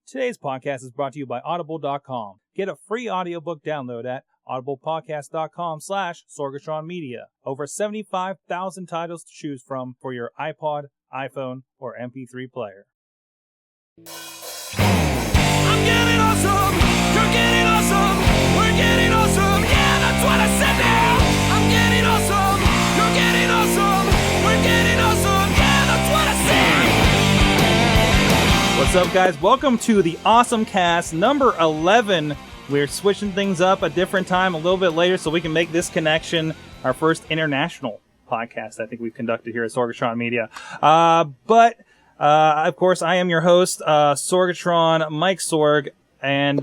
Today's podcast is brought to you by Audible.com. Get a free audiobook download at audiblepodcast.com/Sorgatron Media. Over 75,000 titles to choose from for your iPod, iPhone, or MP3 player. I'm getting awesome, you're getting awesome, we're getting awesome, yeah, that's what I said now. I'm getting awesome, you're getting awesome, we're getting awesome, yeah, that's what I said. What's up, guys? Welcome to the AwesomeCast number 11. We're switching things up a different time, a little bit later, so we can make this connection our first international podcast I think we've conducted here at Sorgatron Media. But of course, I am your host, Sorgatron Mike Sorg, and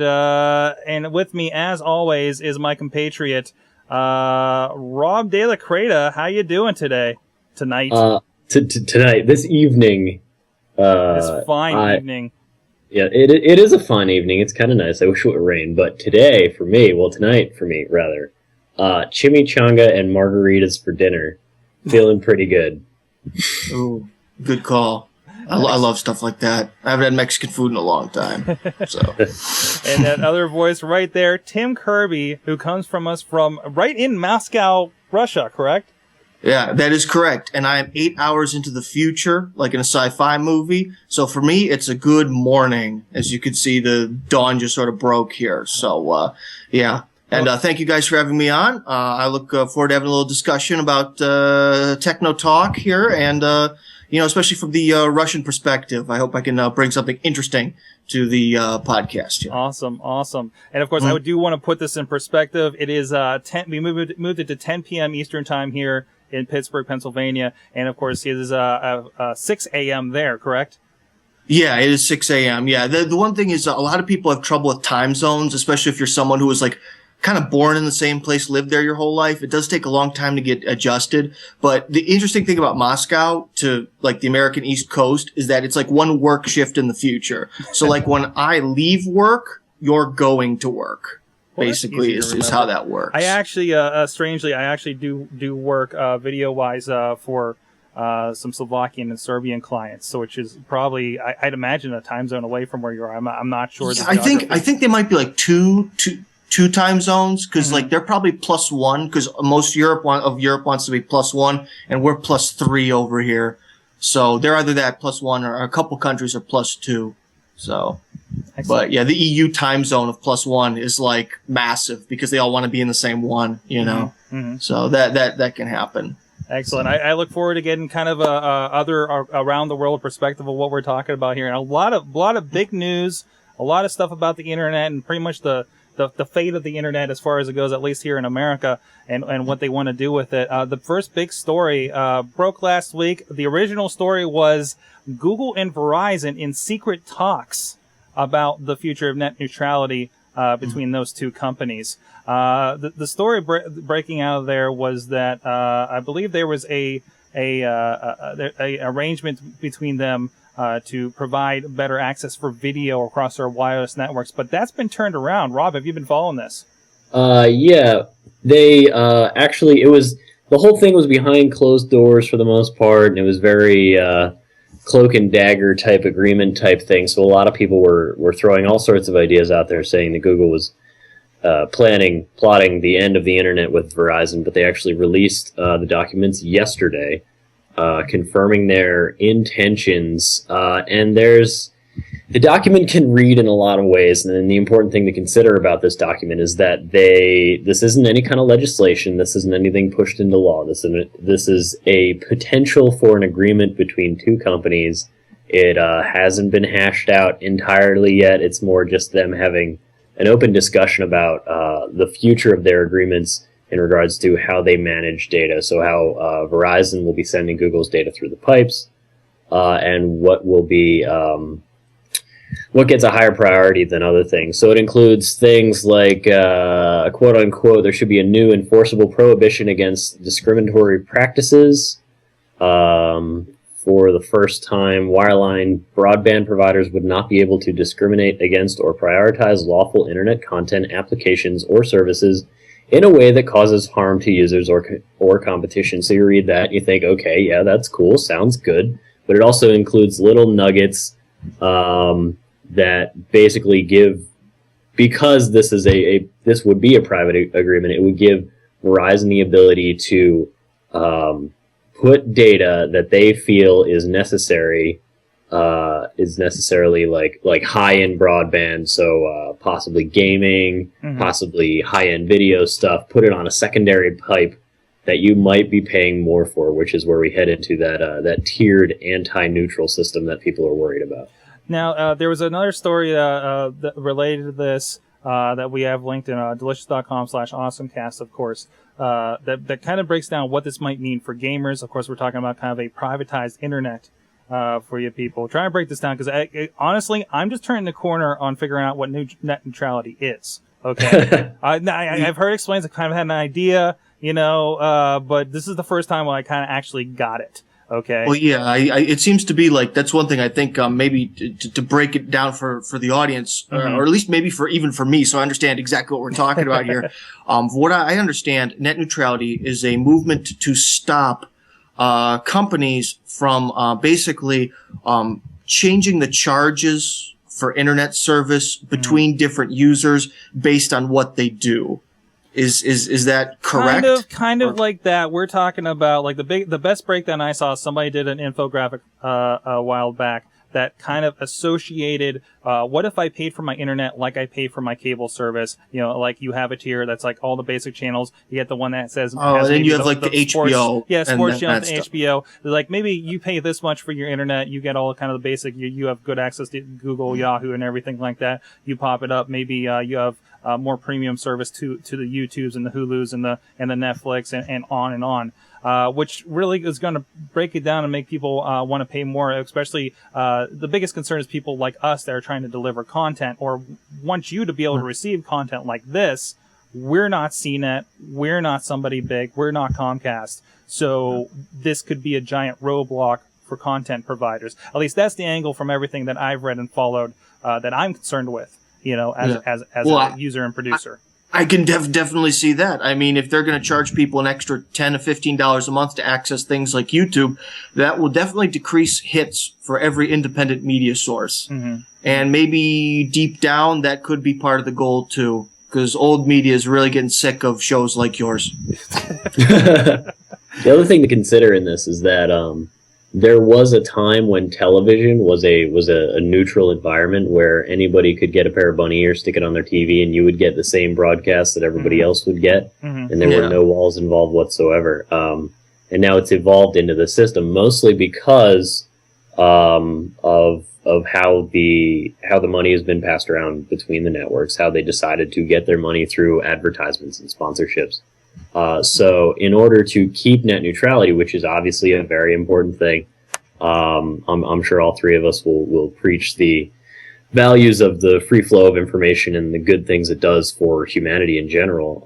with me, as always, is my compatriot, Rob De La Creta. How you doing today? Tonight? Tonight, this evening. This fine evening. Yeah, it is a fine evening. It's kind of nice. I wish it would rain. But tonight for me, rather, chimichanga and margaritas for dinner. Feeling pretty good. Ooh, good call. I love stuff like that. I haven't had Mexican food in a long time. So, and that other voice right there, Tim Kirby, who comes from us from right in Moscow, Russia, correct? Yeah, that is correct. And I am 8 hours into the future, like in a sci-fi movie. So for me, it's a good morning. As you can see, the dawn just sort of broke here. So, yeah. And thank you guys for having me on. I look forward to having a little discussion about techno talk here, and especially from the Russian perspective. I hope I can bring something interesting to the podcast here. Awesome. And of course, I do want to put this in perspective. It is 10. We moved it to 10 p.m. Eastern time here in Pittsburgh, Pennsylvania, and of course, it is 6 a.m. there. Correct? Yeah, it is 6 a.m. Yeah, the one thing is a lot of people have trouble with time zones, especially if you're someone who is like kind of born in the same place, lived there your whole life. It does take a long time to get adjusted. But the interesting thing about Moscow to like the American East Coast is that it's like one work shift in the future. So like when I leave work, you're going to work. Well, basically is how that works. I actually, strangely, do work video-wise for some Slovakian and Serbian clients, so which is probably I'd imagine a time zone away from where you are. I'm not sure. Yeah, I think they might be like two time zones, because like they're probably +1, because most Europe wants to be +1, and we're +3 over here. So they're either that +1 or a couple countries are +2. So, excellent. But yeah, the EU time zone of +1 is like massive because they all want to be in the same one, you know. Mm-hmm. So that can happen. Excellent. I look forward to getting kind of other around the world perspective of what we're talking about here, and a lot of big news, a lot of stuff about the internet, and pretty much the fate of the internet as far as it goes, at least here in America, and what they want to do with it. The first big story broke last week. The original story was Google and Verizon in secret talks about the future of net neutrality between those two companies. The story breaking out of there was that I believe there was a arrangement between them to provide better access for video across their wireless networks, but that's been turned around. Rob, have you been following this? Yeah, they actually, the whole thing was behind closed doors for the most part, and it was very cloak and dagger type agreement type thing. So a lot of people were throwing all sorts of ideas out there, saying that Google was plotting the end of the internet with Verizon, but they actually released the documents yesterday, confirming their intentions, and the document can read in a lot of ways, and then the important thing to consider about this document is that this isn't any kind of legislation, this isn't anything pushed into law, this is a potential for an agreement between two companies. It hasn't been hashed out entirely yet, it's more just them having an open discussion about the future of their agreements in regards to how they manage data. So how Verizon will be sending Google's data through the pipes, and what will be what gets a higher priority than other things. So it includes things like, quote unquote, there should be a new enforceable prohibition against discriminatory practices. For the first time, wireline broadband providers would not be able to discriminate against or prioritize lawful internet content, applications, or services in a way that causes harm to users or competition. So you read that, you think, okay, yeah, that's cool, sounds good. But it also includes little nuggets that basically give, because this is this would be a private agreement, it would give Verizon the ability to put data that they feel is necessarily like high-end broadband, so possibly gaming, possibly high-end video stuff, put it on a secondary pipe that you might be paying more for, which is where we head into that tiered anti-neutral system that people are worried about. Now, there was another story that related to this that we have linked in delicious.com/awesomecast, of course, that kind of breaks down what this might mean for gamers. Of course, we're talking about kind of a privatized internet for you people. Trying to break this down because honestly, I'm just turning the corner on figuring out what net neutrality is. Okay, I've heard explained. I kind of had an idea, but this is the first time when I kind of actually got it. Okay. Well, yeah, it seems to be like that's one thing I think maybe to break it down for the audience, or at least maybe even for me, so I understand exactly what we're talking about here. What I understand, net neutrality is a movement to stop companies from basically changing the charges for internet service between different users based on what they do. Is that correct? Kind of like that. We're talking about like the best breakdown I saw. Somebody did an infographic a while back that kind of associated what if I paid for my internet like I pay for my cable service. Like you have a tier that's like all the basic channels. You get the one that says and then you have like the HBO, sports channels, and HBO. Like maybe you pay this much for your internet, you get all kind of the basic. You have good access to Google, Yahoo, and everything like that. You pop it up. Maybe you have more premium service to the YouTubes and the Hulus and the Netflix and on, which really is going to break it down and make people want to pay more. Especially the biggest concern is people like us that are trying to deliver content or want you to be able to receive content like this. We're not CNET. We're not somebody big. We're not Comcast. So this could be a giant roadblock for content providers. At least that's the angle from everything that I've read and followed that I'm concerned with. As a user and producer. I can definitely see that. I mean, if they're going to charge people an extra $10 to $15 a month to access things like YouTube, that will definitely decrease hits for every independent media source. And maybe deep down, that could be part of the goal too, because old media is really getting sick of shows like yours. The other thing to consider in this is that there was a time when television was a neutral environment where anybody could get a pair of bunny ears, stick it on their TV, and you would get the same broadcast that everybody else would get, and there were no walls involved whatsoever. And now it's evolved into the system mostly because of how the money has been passed around between the networks, how they decided to get their money through advertisements and sponsorships. So in order to keep net neutrality, which is obviously a very important thing, I'm sure all three of us will preach the values of the free flow of information and the good things it does for humanity in general.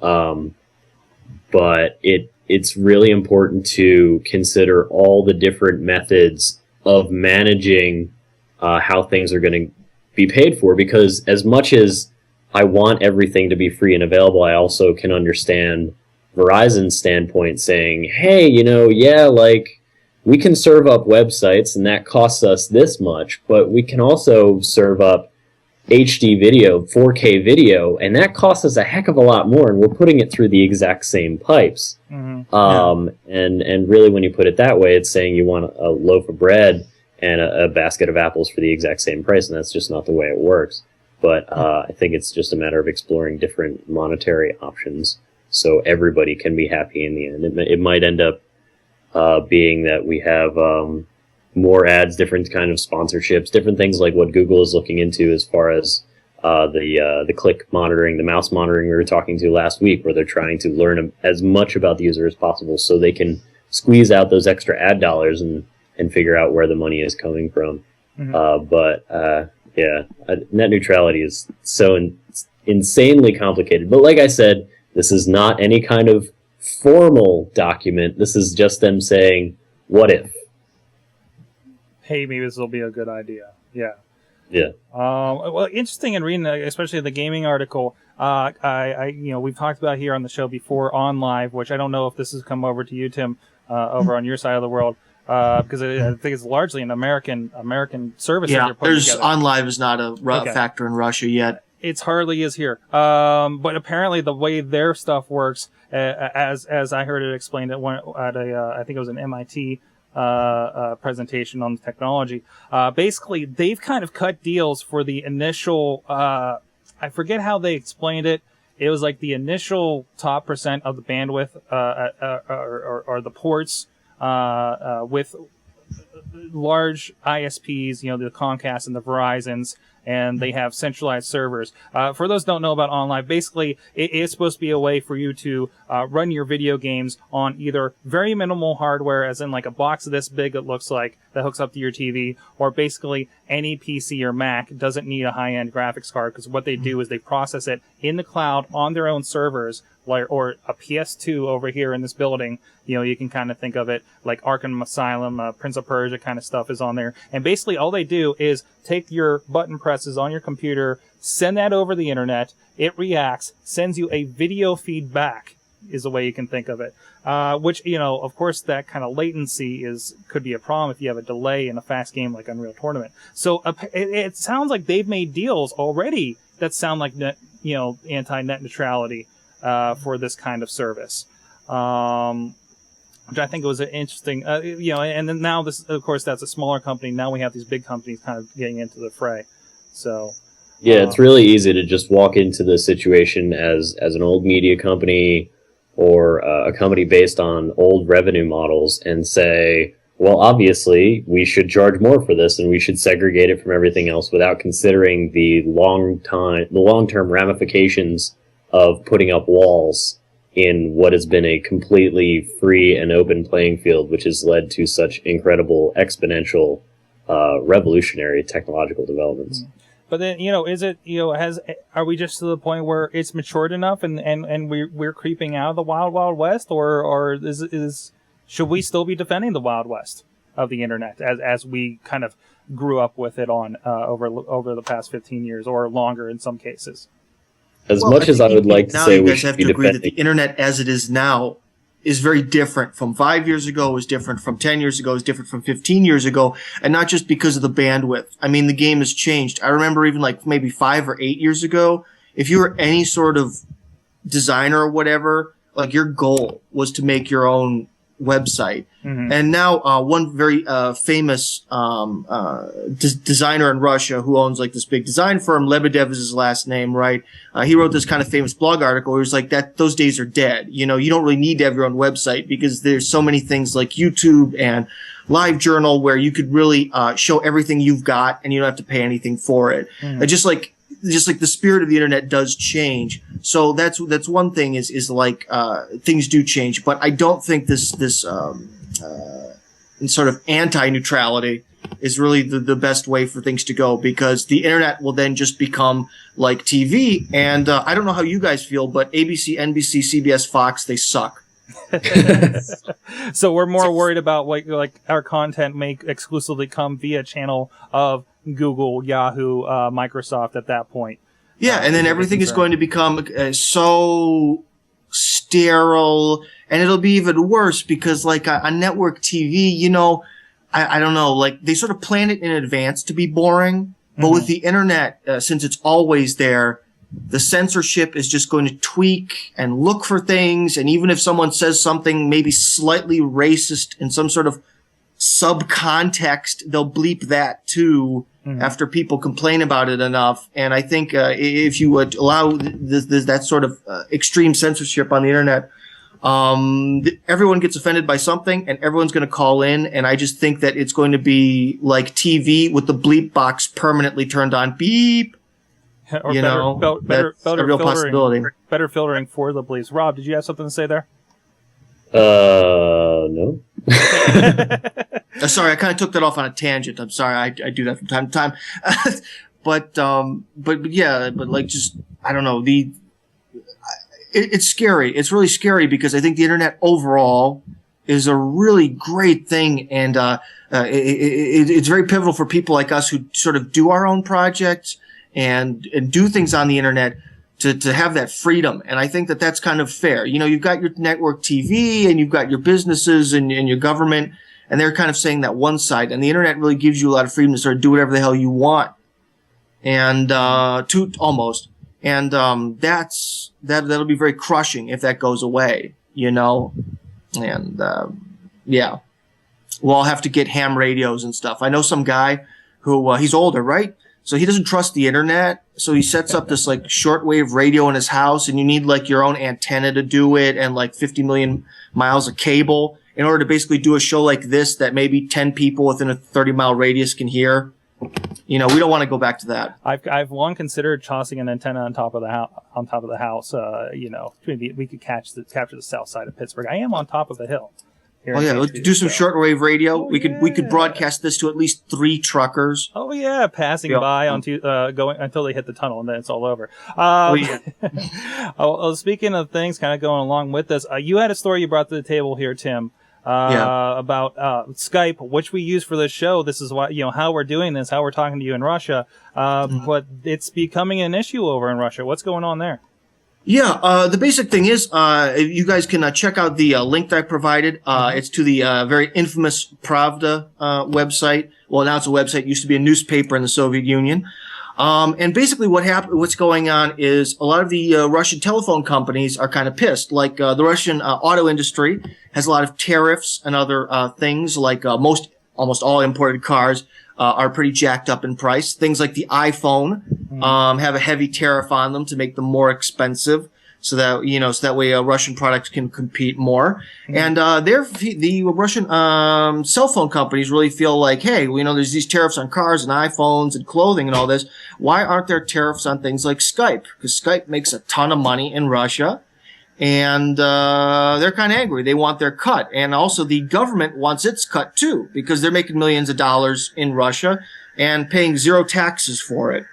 But it's really important to consider all the different methods of managing how things are going to be paid for, because as much as I want everything to be free and available, I also can understand Verizon's standpoint saying, hey, we can serve up websites and that costs us this much, but we can also serve up HD video, 4K video, and that costs us a heck of a lot more, and we're putting it through the exact same pipes. And really, when you put it that way, it's saying you want a loaf of bread and a basket of apples for the exact same price, and that's just not the way it works. But I think it's just a matter of exploring different monetary options so everybody can be happy in the end. It might end up being that we have more ads, different kind of sponsorships, different things like what Google is looking into as far as the click monitoring, the mouse monitoring we were talking to last week, where they're trying to learn as much about the user as possible so they can squeeze out those extra ad dollars and figure out where the money is coming from. Net neutrality is so insanely complicated. But like I said, this is not any kind of formal document. This is just them saying, what if? Hey, maybe this will be a good idea. Yeah. Well, interesting in reading, especially the gaming article. We've talked about here on the show before on live, which I don't know if this has come over to you, Tim, over on your side of the world. because I think it's largely an American service that Yeah, they're putting there's together. OnLive is not a Okay. factor in Russia yet. It's hardly is here. But apparently the way their stuff works, as I heard it explained at I think it was an MIT presentation on the technology. Basically, they've kind of cut deals for the initial. I forget how they explained it. It was like the initial top percent of the bandwidth, or the ports, with large ISPs, the Comcast and the Verizons, and they have centralized servers. For those who don't know about OnLive, basically it's supposed to be a way for you to run your video games on either very minimal hardware, as in like a box this big it looks like, that hooks up to your TV, or basically any PC or Mac doesn't need a high-end graphics card, because what they do is they process it in the cloud on their own servers, or a PS2 over here in this building. You can kind of think of it like Arkham Asylum, Prince of Persia kind of stuff is on there. And basically all they do is take your button presses on your computer, send that over the internet, it reacts, sends you a video feedback, is the way you can think of it. Which, of course, that kind of latency could be a problem if you have a delay in a fast game like Unreal Tournament. So it sounds like they've made deals already that sound like anti-net neutrality for this kind of service. Which I think was an interesting, and then now this, of course, that's a smaller company. Now we have these big companies kind of getting into the fray. So, yeah, it's really easy to just walk into the situation as an old media company or a company based on old revenue models and say, well, obviously we should charge more for this and we should segregate it from everything else, without considering the long-term ramifications of putting up walls in what has been a completely free and open playing field, which has led to such incredible, exponential, revolutionary technological developments. But then, is it, are we just to the point where it's matured enough and we're creeping out of the wild, wild west, or should we still be defending the wild west of the internet as we kind of grew up with it on over the past 15 years or longer in some cases? As much as I would like to say, you we guys should have be to agree that the defending. internet as it is now is very different from 5 years ago, is different from 10 years ago, is different from 15 years ago, and not just because of the bandwidth. I mean, the game has changed. I remember even like maybe 5 or 8 years ago, if you were any sort of designer or whatever, like your goal was to make your own website. Mm-hmm. And now one very famous designer in Russia who owns like this big design firm, Lebedev is his last name, right? He wrote this kind of famous blog article where he was like, that those days are dead. You don't really need to have your own website because there's so many things like YouTube and LiveJournal where you could really show everything you've got and you don't have to pay anything for it. Mm-hmm. Just like the spirit of the internet does change. So that's one thing is like things do change, but I don't think this sort of anti-neutrality is really the best way for things to go, because the internet will then just become like TV. And I don't know how you guys feel, but ABC, NBC, CBS, Fox, they suck. So we're more worried about like our content may exclusively come via channel of Google, Yahoo, Microsoft at that point. Yeah, and then everything is going to become so sterile, and it'll be even worse because like on network TV, I don't know, like they sort of plan it in advance to be boring, but with the internet, since it's always there, the censorship is just going to tweak and look for things, and even if someone says something maybe slightly racist in some sort of subcontext, they'll bleep that too after people complain about it enough. And I think if you would allow that sort of extreme censorship on the internet, everyone gets offended by something and everyone's going to call in. And I just think that it's going to be like TV with the bleep box permanently turned on. Beep. Or That's a real possibility. Better filtering for the bleeps. Rob, did you have something to say there? No. Sorry, I kind of took that off on a tangent. I'm sorry. I do that from time to time. but yeah, but like just, I don't know, it's scary. It's really scary because I think the internet overall is a really great thing. And, it's very pivotal for people like us who sort of do our own projects and do things on the internet to have that freedom. And I think that that's kind of fair. You've got your network TV and you've got your businesses and your government. And they're kind of saying that one side, and the internet really gives you a lot of freedom to sort of do whatever the hell you want. And, almost. And, that'll be very crushing if that goes away, you know? And, yeah. We'll all have to get ham radios and stuff. I know some guy who, he's older, right? So he doesn't trust the internet. So he sets up this like shortwave radio in his house, and you need like your own antenna to do it and like 50 million miles of cable in order to basically do a show like this that maybe 10 people within a 30-mile radius can hear. You know, we don't want to go back to that. I've long considered tossing an antenna on top of the house. You know, maybe we could capture the south side of Pittsburgh. I am on top of a hill. Oh yeah, let's do some shortwave radio. We could broadcast this to at least 3 truckers. Oh yeah, passing by onto going until they hit the tunnel, and then it's all over. Speaking of things kind of going along with this, you had a story you brought to the table here, Tim. About Skype, which we use for this show. This is why, you know, how we're doing this, how we're talking to you in Russia. But it's becoming an issue over in Russia. What's going on there? Yeah, the basic thing is, you guys can check out the link that I provided. It's to the very infamous Pravda website. Well, now it's a website. It used to be a newspaper in the Soviet Union. And basically what's going on is a lot of the Russian telephone companies are kind of pissed. Like the Russian auto industry has a lot of tariffs and other things. Like almost all imported cars are pretty jacked up in price. Things like the iPhone have a heavy tariff on them to make them more expensive, so that way Russian products can compete more. And the Russian cell phone companies really feel like, hey, there's these tariffs on cars and iPhones and clothing and all this. Why aren't there tariffs on things like Skype? Because Skype makes a ton of money in Russia. And they're kind of angry. They want their cut. And also the government wants its cut too, because they're making millions of dollars in Russia and paying 0 taxes for it.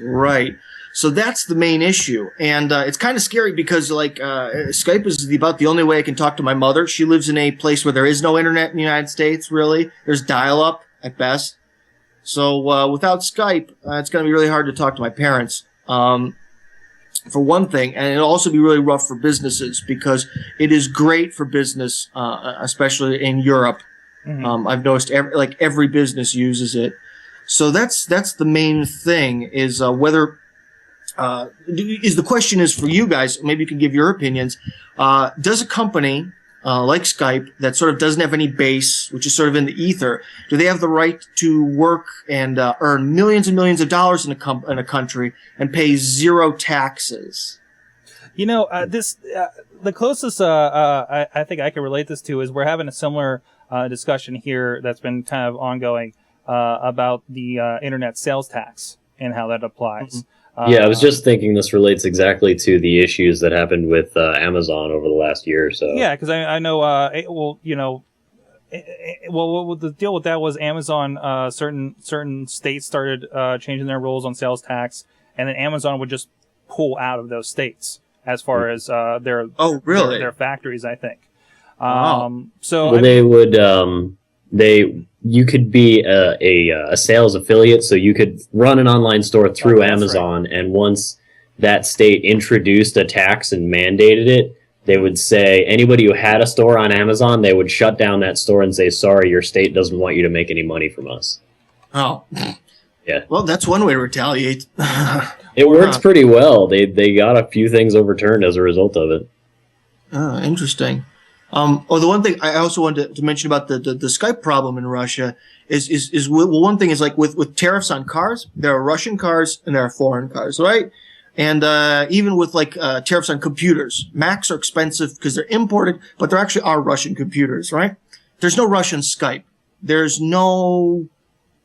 Right. So that's the main issue. And it's kind of scary because Skype is about the only way I can talk to my mother. She lives in a place where there is no internet in the United States, really. There's dial-up at best. So without Skype, it's going to be really hard to talk to my parents. For one thing, and it'll also be really rough for businesses because it is great for business, especially in Europe. I've noticed every business uses it. So that's the main thing is whether the question is for you guys. Maybe you can give your opinions. Does a company like Skype that sort of doesn't have any base, which is sort of in the ether, do they have the right to work and earn millions and millions of dollars in a country and pay 0 taxes? The closest I think I can relate this to is we're having a similar discussion here that's been kind of ongoing about the internet sales tax and how that applies. Yeah, I was just thinking this relates exactly to the issues that happened with Amazon over the last year or so. Yeah, because I know, the deal with that was Amazon, certain states started changing their rules on sales tax, and then Amazon would just pull out of those states as far as their factories, I think. You could be a sales affiliate, so you could run an online store through Amazon, right. And once that state introduced a tax and mandated it, they would say anybody who had a store on Amazon, they would shut down that store and say, sorry, your state doesn't want you to make any money from us. Oh. Yeah. Well, that's one way to retaliate. It works pretty well. They got a few things overturned as a result of it. Oh, interesting. The one thing I also wanted to mention about the Skype problem in Russia is one thing is like with tariffs on cars, there are Russian cars and there are foreign cars, right? And even with tariffs on computers, Macs are expensive because they're imported, but there actually are Russian computers, right? There's no Russian Skype. There's no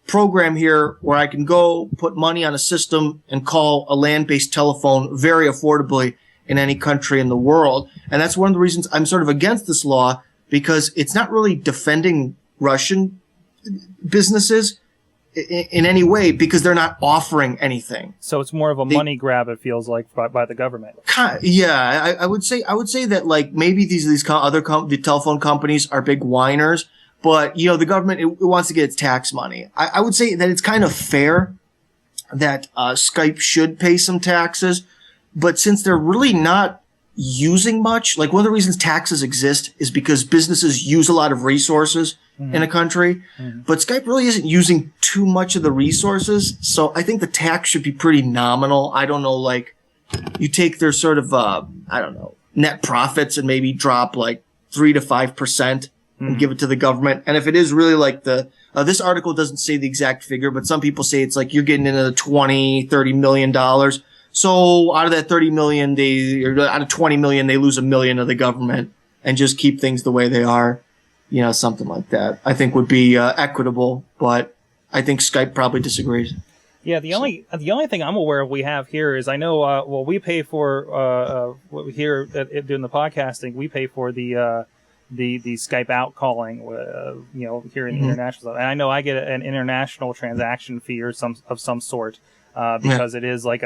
program here where I can go put money on a system and call a land-based telephone very affordably in any country in the world. And that's one of the reasons I'm sort of against this law, because it's not really defending Russian businesses in any way because they're not offering anything. So it's more of a money grab, it feels like, by the government. Yeah, I would say that maybe these the telephone companies are big whiners, but the government it wants to get its tax money. I would say that it's kind of fair that Skype should pay some taxes. But since they're really not using much, one of the reasons taxes exist is because businesses use a lot of resources in a country. But Skype really isn't using too much of the resources. So I think the tax should be pretty nominal. I don't know, like, you take their sort of, net profits and maybe drop like 3 to 5% and give it to the government. And if it is really like this article doesn't say the exact figure, but some people say it's like you're getting into the $20-30 million. So out of that 30 million, out of 20 million, they lose $1 million of the government and just keep things the way they are. Something like that, I think would be equitable, but I think Skype probably disagrees. Yeah, the only thing I'm aware of we have here is I know we pay for here doing the podcasting, we pay for the Skype out calling here in the international, and I know I get an international transaction fee or some sort because it is like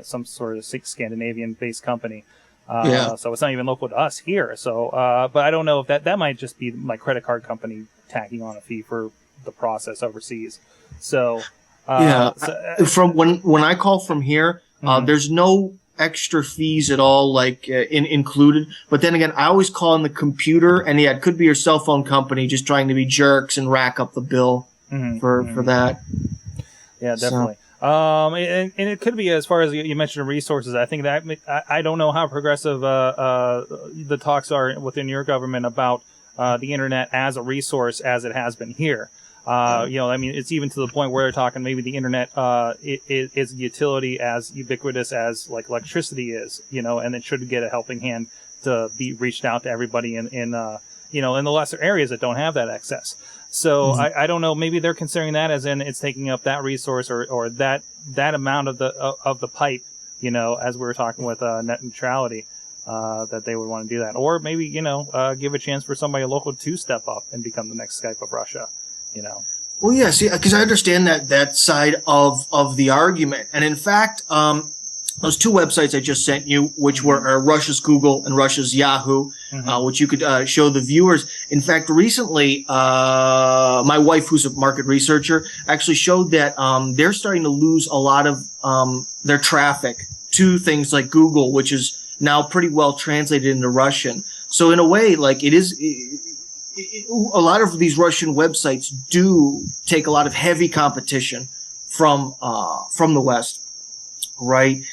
some sort of Scandinavian based company. So it's not even local to us here. So, but I don't know if that might just be my credit card company tacking on a fee for the process overseas. So, from when I call from here, there's no extra fees at all, like included. But then again, I always call on the computer, and it could be your cell phone company just trying to be jerks and rack up the bill for that. Yeah, definitely. And it could be, as far as you mentioned, resources. I think that I don't know how progressive the talks are within your government about the internet as a resource as it has been here. It's even to the point where they're talking maybe the internet is a utility as ubiquitous as like electricity is, and it should get a helping hand to be reached out to everybody in the lesser areas that don't have that access. So I don't know. Maybe they're considering that as in it's taking up that resource or that amount of the pipe. As we were talking with net neutrality, that they would want to do that, or maybe give a chance for somebody local to step up and become the next Skype of Russia. Well, yeah. See, because I understand that side of the argument, and in fact, those two websites I just sent you, which were Russia's Google and Russia's Yahoo, which you could show the viewers. In fact, recently, my wife, who's a market researcher, actually showed that they're starting to lose a lot of their traffic to things like Google, which is now pretty well translated into Russian. So in a way, like a lot of these Russian websites do take a lot of heavy competition from the West, right?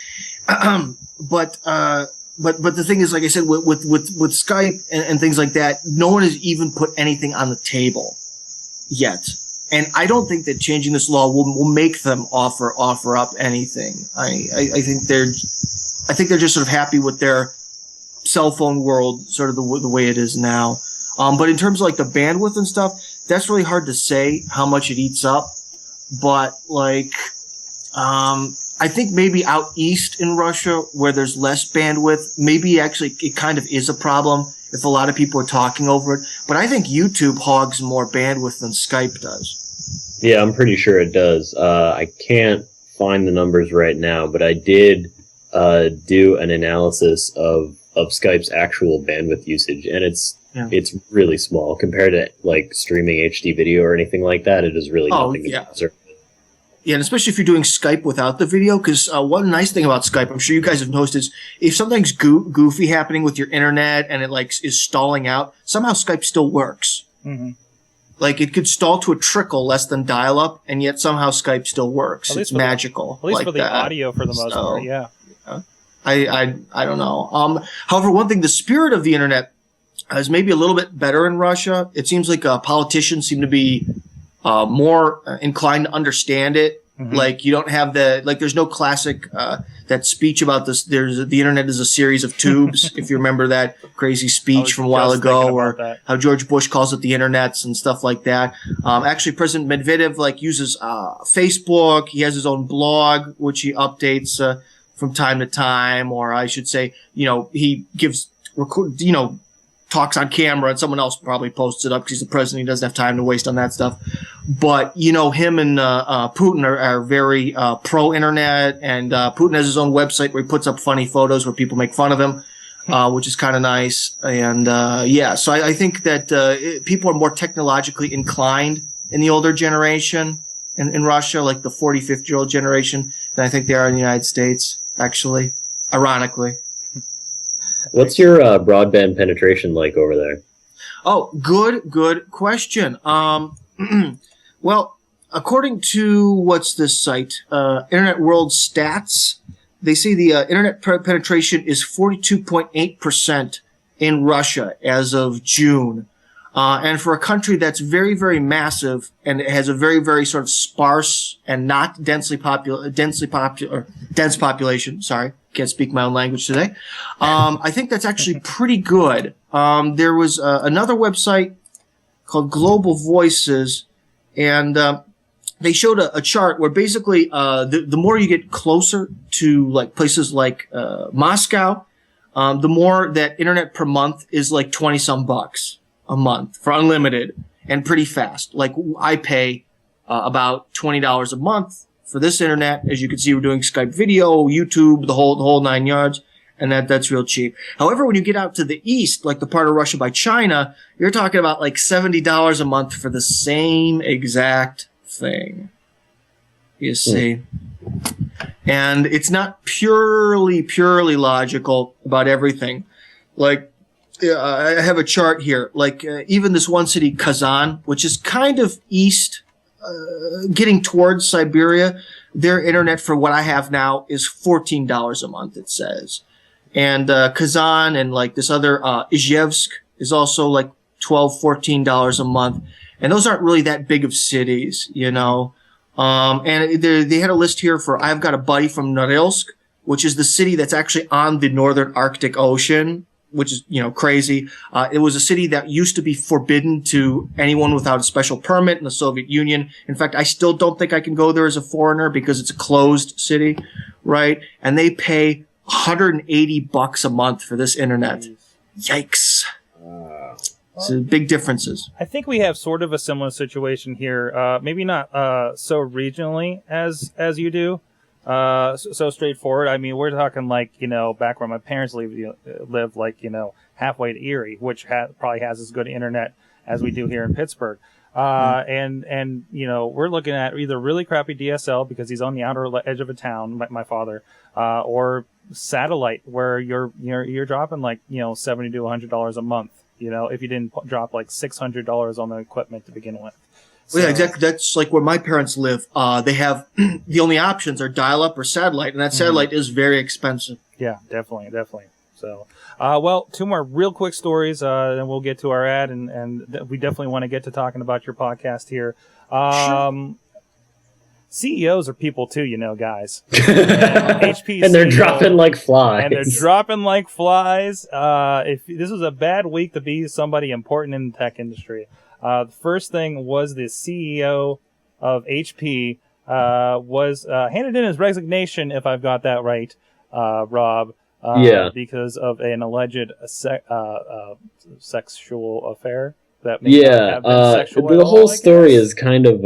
But the thing is, like I said, with Skype and things like that, no one has even put anything on the table yet. And I don't think that changing this law will make them offer up anything. I think they're just sort of happy with their cell phone world, sort of the way it is now. But in terms of like the bandwidth and stuff, that's really hard to say how much it eats up. But I think maybe out east in Russia where there's less bandwidth, maybe actually it kind of is a problem if a lot of people are talking over it. But I think YouTube hogs more bandwidth than Skype does. Yeah, I'm pretty sure it does. I can't find the numbers right now, but I did do an analysis of Skype's actual bandwidth usage, and it's really small compared to like streaming HD video or anything like that. It is really nothing to concern. Yeah, and especially if you're doing Skype without the video, because one nice thing about Skype, I'm sure you guys have noticed, is if something's goofy happening with your internet and it is stalling out, somehow Skype still works. Like it could stall to a trickle less than dial-up, and yet somehow Skype still works. It's magical. At least for the audio, for the most part. Yeah. I don't know. However, one thing, the spirit of the internet is maybe a little bit better in Russia. It seems like politicians seem to be more inclined to understand it. Like you don't have there's no classic that speech about this. The internet is a series of tubes. If you remember that crazy speech from a while ago, or how George Bush calls it the internets and stuff like that. Actually, President Medvedev uses Facebook. He has his own blog which he updates from time to time, or I should say, he gives talks on camera, and someone else probably posts it up because he's the president. He doesn't have time to waste on that stuff. But, him and Putin are very pro-internet, and Putin has his own website where he puts up funny photos where people make fun of him, which is kind of nice. And, so I think that people are more technologically inclined in the older generation in Russia, like the 40, 50-year-old generation, than I think they are in the United States, actually, ironically. What's your broadband penetration like over there? Oh, good question. Well, according to what's this site, Internet World Stats, they say the internet penetration is 42.8% in Russia as of June. And for a country that's very, very massive and it has a very, very sort of sparse and not dense population. Sorry, can't speak my own language today. I think that's actually pretty good. There was another website called Global Voices, and they showed a chart where basically the more you get closer to like places like Moscow, the more that internet per month is like 20 some bucks a month for unlimited and pretty fast. Like I pay about $20 a month for this internet. As you can see, we're doing Skype video, YouTube, the whole 9 yards, and that's real cheap. However, when you get out to the east, like the part of Russia by China, you're talking about like $70 a month for the same exact thing. You see. And it's not purely logical about everything. Like, I have a chart here. Like, even this one city, Kazan, which is kind of east, getting towards Siberia, their internet for what I have now is $14 a month, it says. And Kazan and like this other Izhevsk is also like $12-14 a month. And those aren't really that big of cities, you know. And they had a list here for, I've got a buddy from Norilsk, which is the city that's actually on the northern Arctic Ocean, which is, you know, crazy. It was a city that used to be forbidden to anyone without a special permit in the Soviet Union. In fact, I still don't think I can go there as a foreigner because it's a closed city, right? And they pay $180 a month for this internet. Yikes. So big differences. I think we have sort of a similar situation here. Maybe not so regionally as you do. So straightforward. I mean, we're talking like, you know, back where my parents lived like, you know, halfway to Erie, which probably has as good internet as we do here in Pittsburgh. And you know, we're looking at either really crappy DSL because he's on the outer edge of a town, my father, or satellite where you're dropping like, you know, $70 to $100 a month. You know, if you didn't drop like $600 on the equipment to begin with. So, well, yeah, exactly. That's like where my parents live. They have the only options are dial-up or satellite, and that satellite is very expensive. Yeah, definitely. So, well, two more real quick stories, and we'll get to our ad, and we definitely want to get to talking about your podcast here. Sure. CEOs are people too, you know, guys. HP and they're dropping like flies. If this was a bad week to be somebody important in the tech industry. The first thing was the CEO of HP was handed in his resignation, if I've got that right, Rob. Because of an alleged sexual affair. That may not have been sexual the whole story is kind of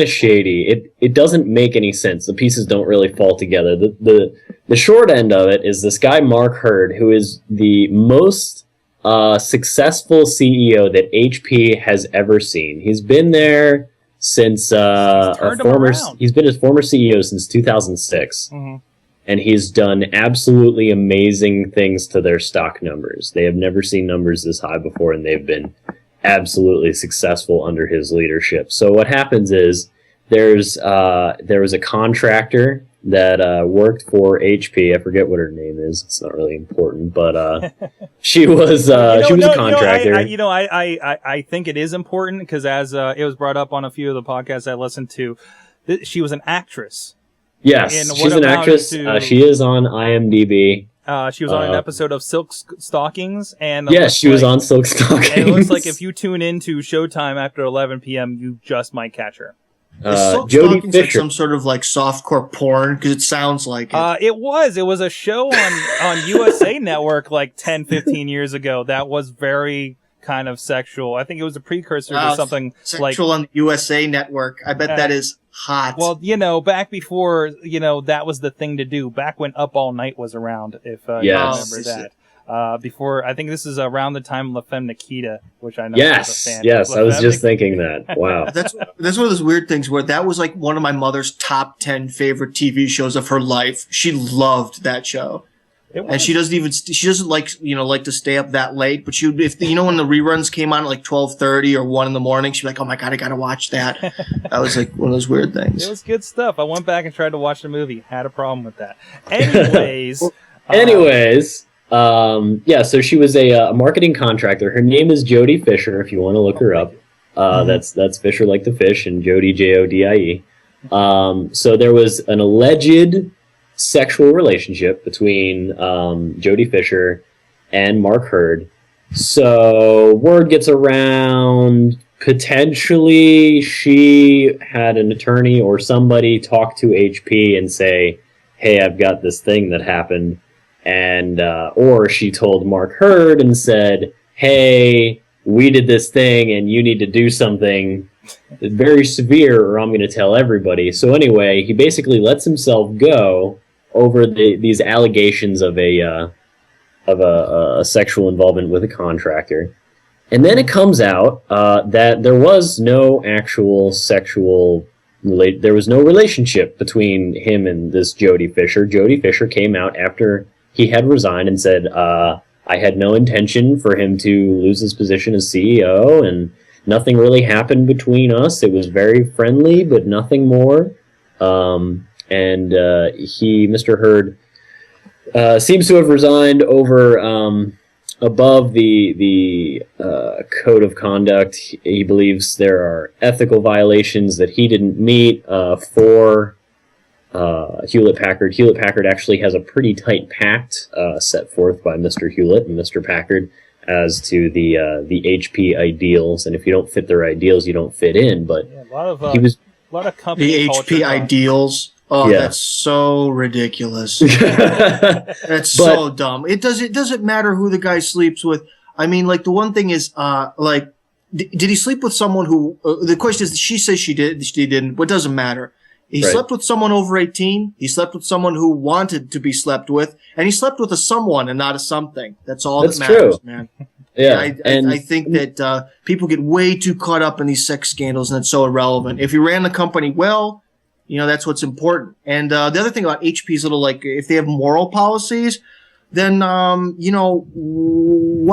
shady. It doesn't make any sense. The pieces don't really fall together. The short end of it is this guy Mark Hurd, who is the most successful CEO that HP has ever seen. He's been there since he's been his former CEO since 2006. Mm-hmm. And he's done absolutely amazing things to their stock numbers. They have never seen numbers this high before, and they've been absolutely successful under his leadership. So what happens is there was a contractor that worked for HP. I forget what her name is. It's not really important, but she was a contractor. I think it is important because as it was brought up on a few of the podcasts I listened to, she was an actress. Yes, she's an actress. She is on IMDb. She was on an episode of Silk Stockings, and yes, she was on Silk Stockings. And it looks like if you tune into Showtime after 11 p.m., you just might catch her. Is Silk Stockings like some sort of like softcore porn? Because it sounds like it. It was a show on USA Network like 10, 15 years ago that was very kind of sexual. I think it was a precursor to something sexual like on the USA Network. I bet that is hot. Well, you know, back before, you know, that was the thing to do. Back when Up All Night was around, if you remember that. Before, I think this is around the time La Femme Nikita, which I know is a fan. Yes, I was just thinking that. Wow. That's one of those weird things where that was like one of my mother's top 10 favorite TV shows of her life. She loved that show. And she doesn't like to stay up that late. But when the reruns came on at like 12:30 or 1 in the morning, she'd be like, "Oh my god, I gotta watch that." That was like one of those weird things. It was good stuff. I went back and tried to watch the movie. Had a problem with that. Anyways. So she was a marketing contractor. Her name is Jodie Fisher. If you want to look her up, that's Fisher like the fish, and Jodie Jodie. So there was an alleged sexual relationship between Jodie Fisher and Mark Hurd. So word gets around, potentially she had an attorney or somebody talk to HP and say, "Hey, I've got this thing that happened," and or she told Mark Hurd and said, "Hey, we did this thing and you need to do something very severe or I'm going to tell everybody." So anyway, he basically lets himself go over these allegations of a sexual involvement with a contractor. And then it comes out that there was no actual there was no relationship between him and this Jodie Fisher. Jodie Fisher came out after he had resigned and said, "I had no intention for him to lose his position as CEO, and nothing really happened between us. It was very friendly, but nothing more." Mr. Hurd, seems to have resigned over above the code of conduct. He believes there are ethical violations that he didn't meet for Hewlett-Packard. Hewlett-Packard actually has a pretty tight pact set forth by Mr. Hewlett and Mr. Packard as to the HP ideals, and if you don't fit their ideals, you don't fit in. But a lot of company the HP ideals. Oh, yeah. That's so ridiculous. That's so dumb. It doesn't matter who the guy sleeps with. I mean, like, the one thing is, did he sleep with someone who? The question is, she says she did. She didn't. But it doesn't matter. He slept with someone over 18. He slept with someone who wanted to be slept with, and he slept with a someone and not a something. That's all that matters, man. Yeah, I think that people get way too caught up in these sex scandals, and it's so irrelevant. If you ran the company well, that's what's important. And the other thing about HP's little, like, if they have moral policies, then why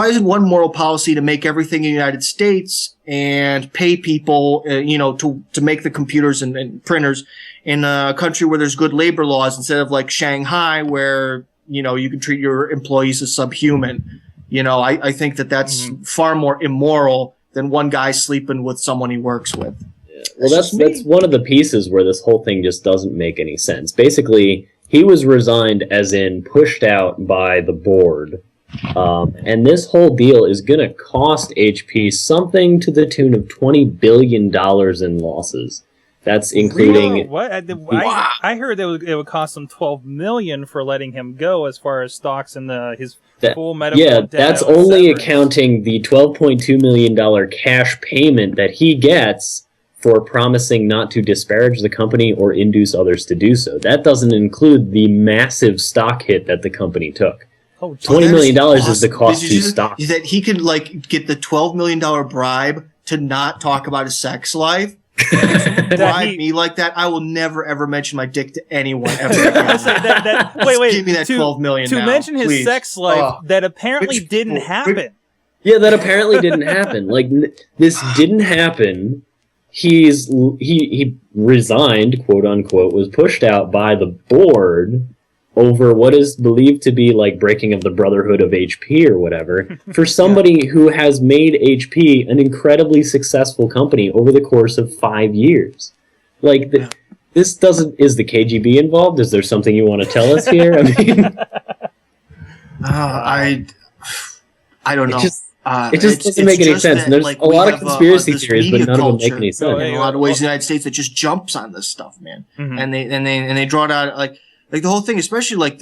isn't one moral policy to make everything in the United States and pay people, to make the computers and printers in a country where there's good labor laws instead of like Shanghai where you can treat your employees as subhuman. I think that's far more immoral than one guy sleeping with someone he works with. Yeah. Well, that's one of the pieces where this whole thing just doesn't make any sense. Basically, he was resigned as in pushed out by the board. And this whole deal is going to cost HP something to the tune of $20 billion in losses. That's including... Really? What? I heard that it would cost them $12 million for letting him go as far as stocks and his full medical debt. That's only accounting the $12.2 million cash payment that he gets for promising not to disparage the company or induce others to do so. That doesn't include the massive stock hit that the company took. $20 million is the cost to stock. That he could get the $12 million bribe to not talk about his sex life? Bribe me like that, I will never ever mention my dick to anyone ever again. Wait, give me that $12 million to now, mention his please. Sex life that apparently didn't happen. Yeah, that apparently didn't happen. Like, this didn't happen. He resigned, quote unquote, was pushed out by the board over what is believed to be like breaking of the Brotherhood of HP or whatever, for somebody who has made HP an incredibly successful company over the course of 5 years. Like, this doesn't... Is the KGB involved? Is there something you want to tell us here? I mean... I don't know. It just doesn't make any sense. And there's a lot of conspiracy theories, but none of them make any sense. In a lot of ways, the United States that just jumps on this stuff, man. Mm-hmm. And they draw it out like the whole thing, especially like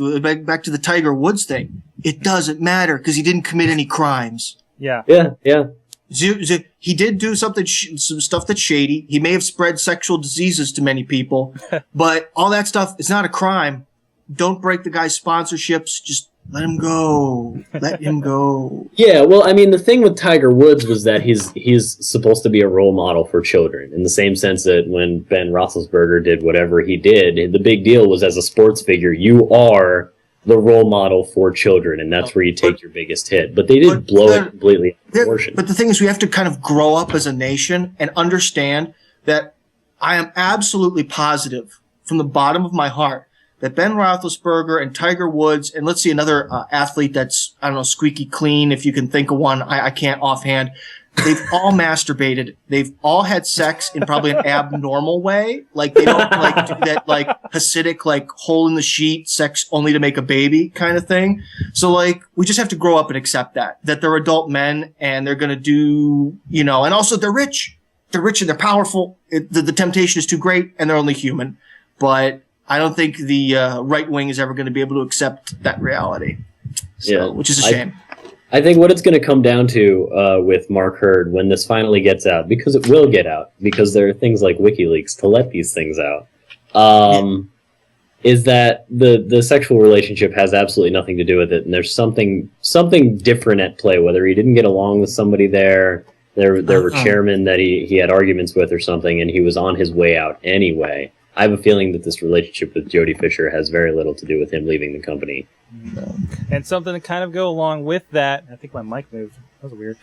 back to the Tiger Woods thing. It doesn't matter because he didn't commit any crimes. Yeah. He did do some stuff that's shady. He may have spread sexual diseases to many people, but all that stuff is not a crime. Don't break the guy's sponsorships. Just let him go. Let him go. Yeah, well, I mean, the thing with Tiger Woods was that he's supposed to be a role model for children, in the same sense that when Ben Roethlisberger did whatever he did, the big deal was as a sports figure, you are the role model for children, and that's where you take your biggest hit. But they did blow it completely out of proportion. But the thing is, we have to kind of grow up as a nation and understand that I am absolutely positive from the bottom of my heart that Ben Roethlisberger and Tiger Woods, and let's see another athlete that's, I don't know, squeaky clean, if you can think of one, I can't offhand. They've all masturbated. They've all had sex in probably an abnormal way. Like they don't like do that like Hasidic, like hole in the sheet, sex only to make a baby kind of thing. So like we just have to grow up and accept that they're adult men and they're going to do, and also they're rich. They're rich and they're powerful. The temptation is too great and they're only human. But I don't think the right wing is ever going to be able to accept that reality. So, which is a shame. I think what it's going to come down to with Mark Hurd when this finally gets out, because it will get out, because there are things like WikiLeaks to let these things out, is that the sexual relationship has absolutely nothing to do with it, and there's something different at play. Whether he didn't get along with somebody there were chairmen that he had arguments with or something, and he was on his way out anyway. I have a feeling that this relationship with Jodie Fisher has very little to do with him leaving the company. And something to kind of go along with that, I think my mic moved. That was weird.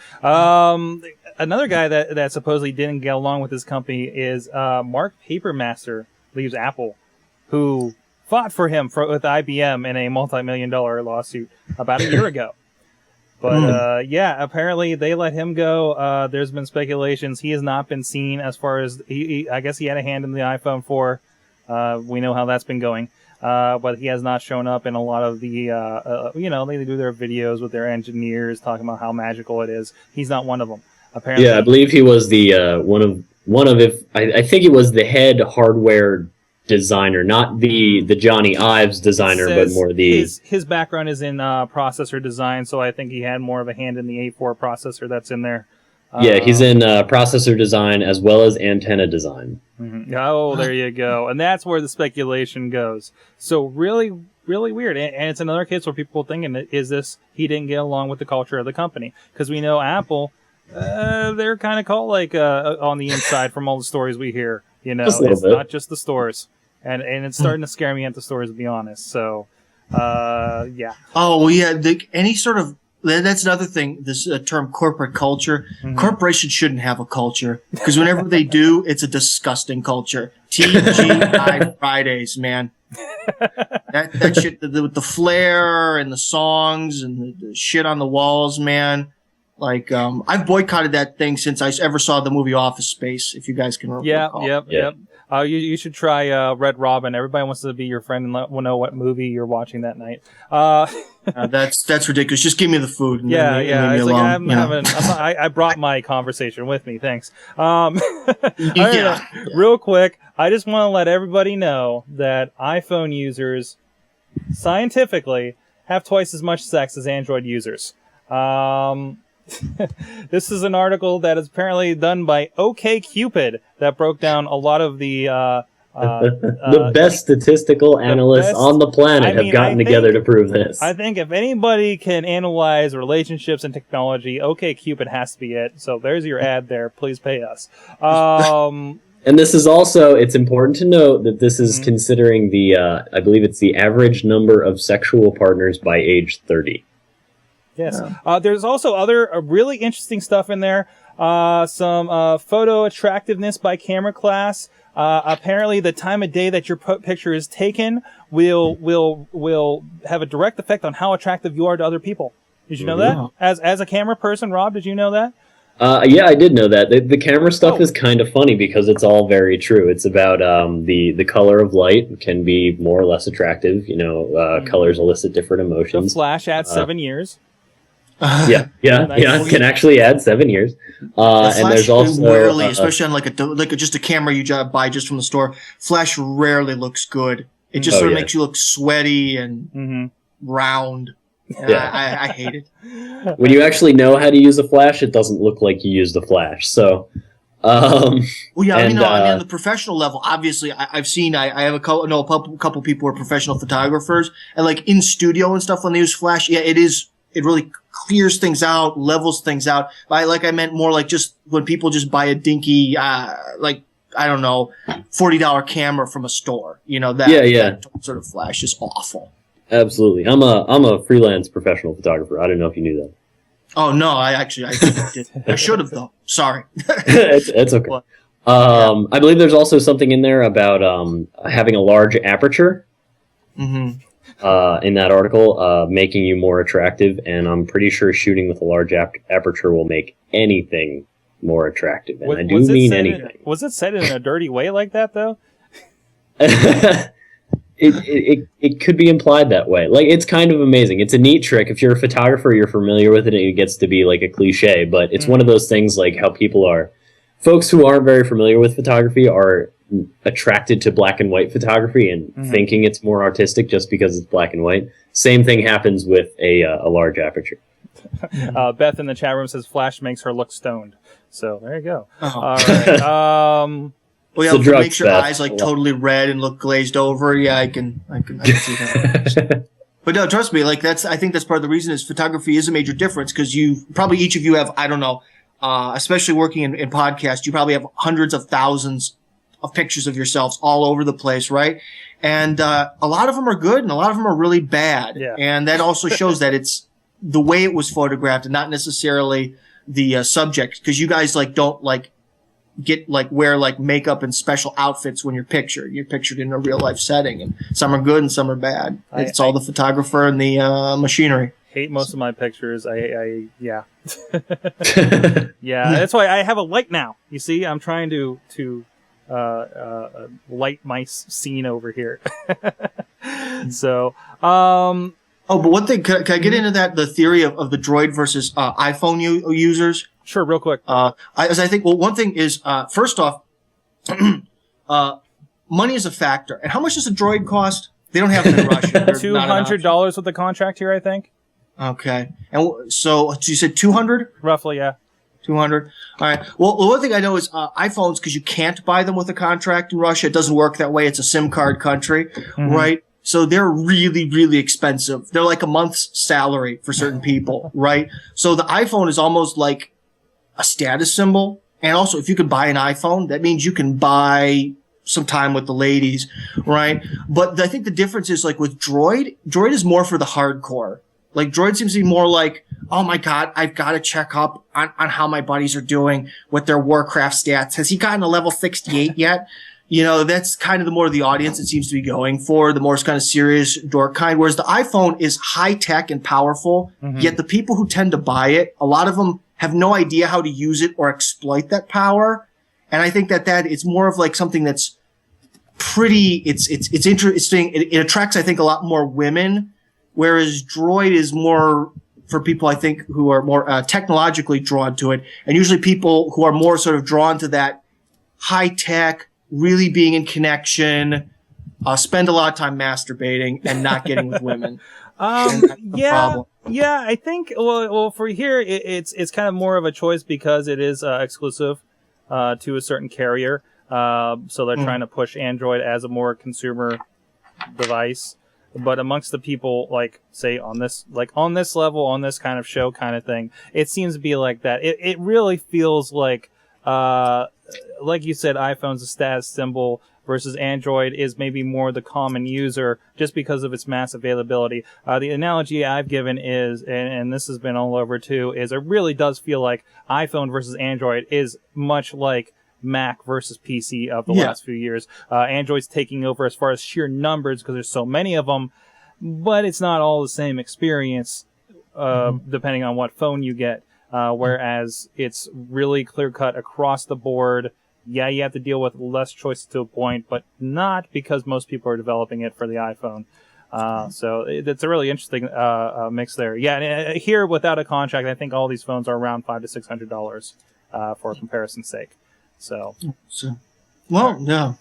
Another guy that supposedly didn't get along with his company is Mark Papermaster leaves Apple, who fought for him with IBM in a multi-million-dollar lawsuit about a year ago. But apparently they let him go. There's been speculations he has not been seen as far as I guess he had a hand in the iPhone 4. We know how that's been going. But he has not shown up in a lot of the, they do their videos with their engineers talking about how magical it is. He's not one of them. Apparently. Yeah, I believe he was the I think he was the head hardware designer, not the Johnny Ives designer, but more the his background is in processor design, so I think he had more of a hand in the A4 processor that's in there. He's in processor design as well as antenna design. Mm-hmm. Oh, there you go. And that's where the speculation goes. So really, really weird. And it's another case where people are thinking, is this he didn't get along with the culture of the company? Because we know Apple, they're kind of called like on the inside from all the stories we hear. It's not just the stores. And it's starting to scare me at the stores, to be honest. So, yeah. Oh, well, yeah. Any sort of... That's another thing, this term corporate culture. Mm-hmm. Corporations shouldn't have a culture because whenever they do, it's a disgusting culture. TGI Fridays, man. That shit, with the flair and the songs and the shit on the walls, man. Like, I've boycotted that thing since I ever saw the movie Office Space, if you guys can recall. Yep. You should try Red Robin. Everybody wants to be your friend and know what movie you're watching that night. That's ridiculous. Just give me the food. And yeah. Leave me alone, I brought my conversation with me. Thanks. Real quick, I just want to let everybody know that iPhone users scientifically have twice as much sex as Android users. This is an article that is apparently done by OkCupid that broke down a lot of the the best statistical analysts on the planet have gotten together to prove this. I think if anybody can analyze relationships and technology, OkCupid has to be it. So there's your ad there. Please pay us. And this is also, it's important to note that this is considering the, I believe it's the average number of sexual partners by age 30. Yes. There's also other really interesting stuff in there. Some photo attractiveness by camera class. Apparently, the time of day that your picture is taken will have a direct effect on how attractive you are to other people. Did you know that? As a camera person, Rob, did you know that? Yeah, I did know that. The camera stuff is kind of funny because it's all very true. It's about the color of light can be more or less attractive. Colors elicit different emotions. The flash adds 7 years. Yeah, can actually add 7 years. And there's also rarely, especially on like just a camera you buy just from the store. Flash rarely looks good. It just sort of makes you look sweaty and round. Yeah, I hate it. When you actually know how to use a flash, it doesn't look like you used a flash. So, on the professional level, obviously, I've seen. I have a couple people who are professional photographers, and like in studio and stuff when they use flash, it really clears things out, levels things out. I meant more like just when people just buy a dinky, $40 camera from a store. That sort of flash is awful. Absolutely. I'm a freelance professional photographer. I don't know if you knew that. Oh no, I did. I should have though. Sorry. It's okay. Well, I believe there's also something in there about having a large aperture. Mm-hmm. In that article, making you more attractive, and I'm pretty sure shooting with a large aperture will make anything more attractive, and I do mean anything. Was it said in a dirty way like that, though? It could be implied that way. Like, it's kind of amazing. It's a neat trick. If you're a photographer, you're familiar with it, and it gets to be like a cliche, but it's one of those things like how folks who aren't very familiar with photography are attracted to black and white photography and thinking it's more artistic just because it's black and white. Same thing happens with a large aperture. Beth in the chat room says flash makes her look stoned. So there you go. Oh. All right. Well, yeah, if it makes your eyes like totally red and look glazed over. Yeah, I can see that. But no, trust me. Like I think that's part of the reason is photography is a major difference because probably each of you have, I don't know, especially working in podcasts, you probably have hundreds of thousands of pictures of yourselves all over the place, right? And a lot of them are good and a lot of them are really bad. Yeah. And that also shows that it's the way it was photographed and not necessarily the subject. Because you guys like don't like get like wear like makeup and special outfits when you're pictured. You're pictured in a real life setting, and some are good and some are bad. It's all the photographer and the machinery. Hate most of my pictures. Yeah. Yeah, that's why I have a light now. You see, I'm trying to light my scene over here. So, oh, but one thing, can I get into that? The theory of the Droid versus iPhone users. Sure, real quick. I think, well, one thing is, first off, money is a factor. And how much does a Droid cost? They don't have it in Russia. $200 with the contract here, I think. Okay. And so you said 200? Roughly, yeah. 200. All right. Well, one thing I know is iPhones, because you can't buy them with a contract in Russia. It doesn't work that way. It's a SIM card country, right? So they're really, really expensive. They're like a month's salary for certain people, right? So the iPhone is almost like a status symbol. And also, if you can buy an iPhone, that means you can buy some time with the ladies, right? But I think the difference is like with Droid is more for the hardcore. Like Droid seems to be more like, oh my God, I've got to check up on how my buddies are doing with their Warcraft stats. Has he gotten to level 68 yet? You know, that's kind of the more the audience it seems to be going for, the more kind of serious dork kind. Whereas the iPhone is high tech and powerful, yet the people who tend to buy it, a lot of them have no idea how to use it or exploit that power. And I think that it's more of like something that's pretty, it's interesting. It attracts, I think, a lot more women. Whereas Droid is more for people, I think, who are more technologically drawn to it. And usually people who are more sort of drawn to that high tech, really being in connection, spend a lot of time masturbating and not getting with women. Yeah, I think, well, for here, it's kind of more of a choice because it is exclusive to a certain carrier. So they're trying to push Android as a more consumer device. But amongst the people, like, say, on this level, on this kind of show kind of thing, it seems to be like that. It really feels like you said, iPhone's a status symbol versus Android is maybe more the common user just because of its mass availability. The analogy I've given is, and this has been all over too, is it really does feel like iPhone versus Android is much like Mac versus PC of the last few years. Android's taking over as far as sheer numbers because there's so many of them, but it's not all the same experience depending on what phone you get. Whereas it's really clear cut across the board. Yeah, you have to deal with less choices to a point, but not because most people are developing it for the iPhone. So it's a really interesting mix there. Yeah, and here without a contract, I think all these phones are around $500 to $600 for comparison's sake. So, well, yeah.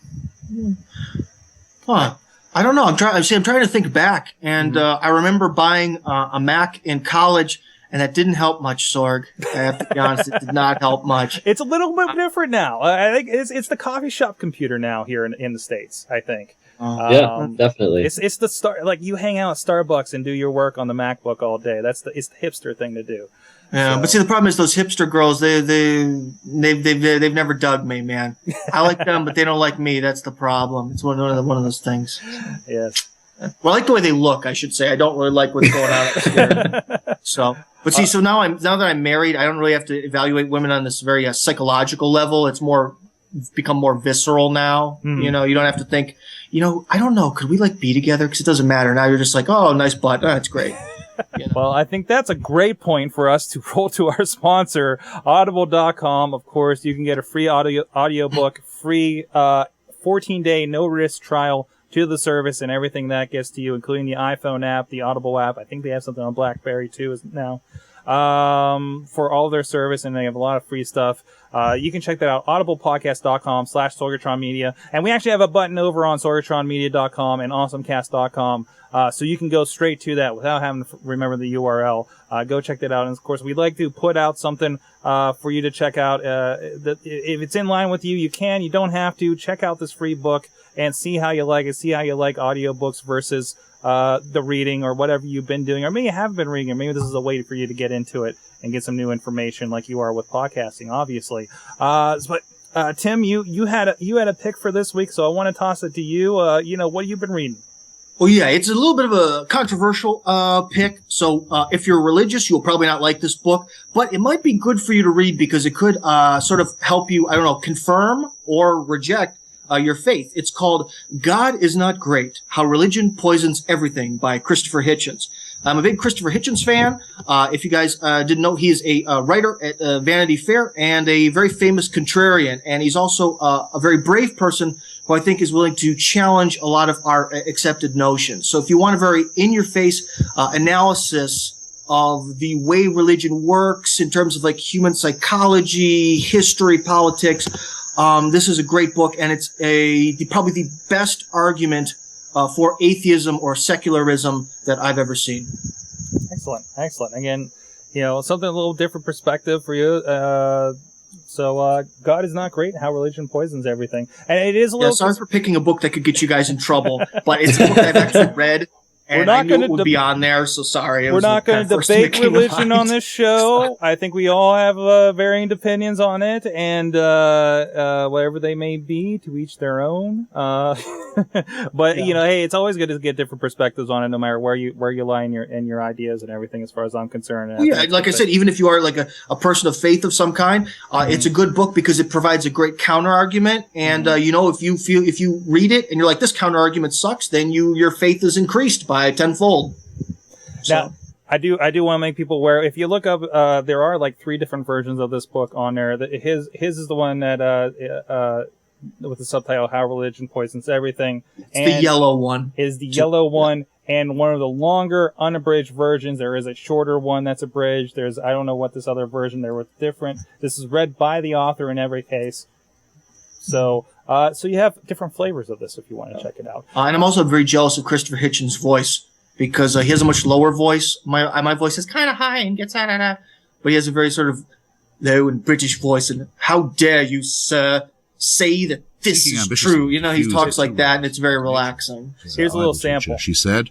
Huh. I don't know. I'm trying to think back, and I remember buying a Mac in college, and that didn't help much. Sorg, I have to be honest, it did not help much. It's a little bit different now. I think it's the coffee shop computer now here in the States. I think. Yeah, definitely. It's the like you hang out at Starbucks and do your work on the MacBook all day. It's the hipster thing to do. Yeah, so. But see, the problem is those hipster girls. They've never dug me, man. I like them, but they don't like me. That's the problem. It's one of those things. Yes. Well, I like the way they look, I should say. I don't really like what's going on upstairs. So, but see, so now that I'm married, I don't really have to evaluate women on this very psychological level. It's become more visceral now. You know, you don't have to think, I don't know, could we be together? Because it doesn't matter. Now you're just like, oh, nice butt. That's great. Well, I think that's a great point for us to roll to our sponsor, Audible.com. Of course, you can get a free audiobook, free 14-day no-risk trial to the service and everything that gets to you, including the iPhone app, the Audible app. I think they have something on BlackBerry too, isn't now? For all their service, and they have a lot of free stuff. You can check that out, audiblepodcast.com/SorgatronMedia. And we actually have a button over on SorgatronMedia.com and AwesomeCast.com. So you can go straight to that without having to remember the URL. Go check that out. And of course, we'd like to put out something, for you to check out. That if it's in line with you, you can. You don't have to. Check out this free book and see how you like it. See how you like audiobooks versus the reading or whatever you've been doing, or maybe you haven't been reading, or maybe this is a way for you to get into it and get some new information like you are with podcasting, obviously. But Tim, you had a pick for this week, so I want to toss it to you. What have you been reading? Well, yeah, it's a little bit of a controversial pick. So if you're religious, you'll probably not like this book, but it might be good for you to read because it could sort of help you, confirm or reject your faith. It's called God is Not Great, How Religion Poisons Everything by Christopher Hitchens. I'm a big Christopher Hitchens fan. If you guys didn't know, he is a writer at Vanity Fair and a very famous contrarian. And he's also a very brave person who I think is willing to challenge a lot of our accepted notions. So if you want a very in-your-face analysis of the way religion works in terms of human psychology, history, politics, this is a great book, and it's probably the best argument for atheism or secularism that I've ever seen. Excellent. Again, something a little different perspective for you. So God is Not Great, How Religion Poisons Everything. And it is a little... Yeah, sorry for picking a book that could get you guys in trouble, but it's a book I've actually read. And I knew it would be on there, so sorry. We're not going to debate religion on this show. I think we all have varying opinions on it, and whatever they may be, to each their own. But hey, it's always good to get different perspectives on it, no matter where you lie in your ideas and everything. As far as I'm concerned, yeah, like I said, even if you are a person of faith of some kind, it's a good book because it provides a great counter argument. And if you read it and you're like, this counter argument sucks, then your faith is increased by tenfold. So. Now, I do want to make people aware. If you look up, there are 3 different versions of this book on there. His is the one that with the subtitle "How Religion Poisons Everything." It's the yellow one. Is the yellow one, and one of the longer unabridged versions. There is a shorter one that's abridged. I don't know what this other version. They were different. This is read by the author in every case. So you have different flavors of this if you want to check it out. And I'm also very jealous of Christopher Hitchens' voice because he has a much lower voice. My voice is kind of high and gets but he has a very sort of low and British voice. And how dare you, sir, say that this is true? He talks like that, and it's very relaxing. Here's a little sample. She said,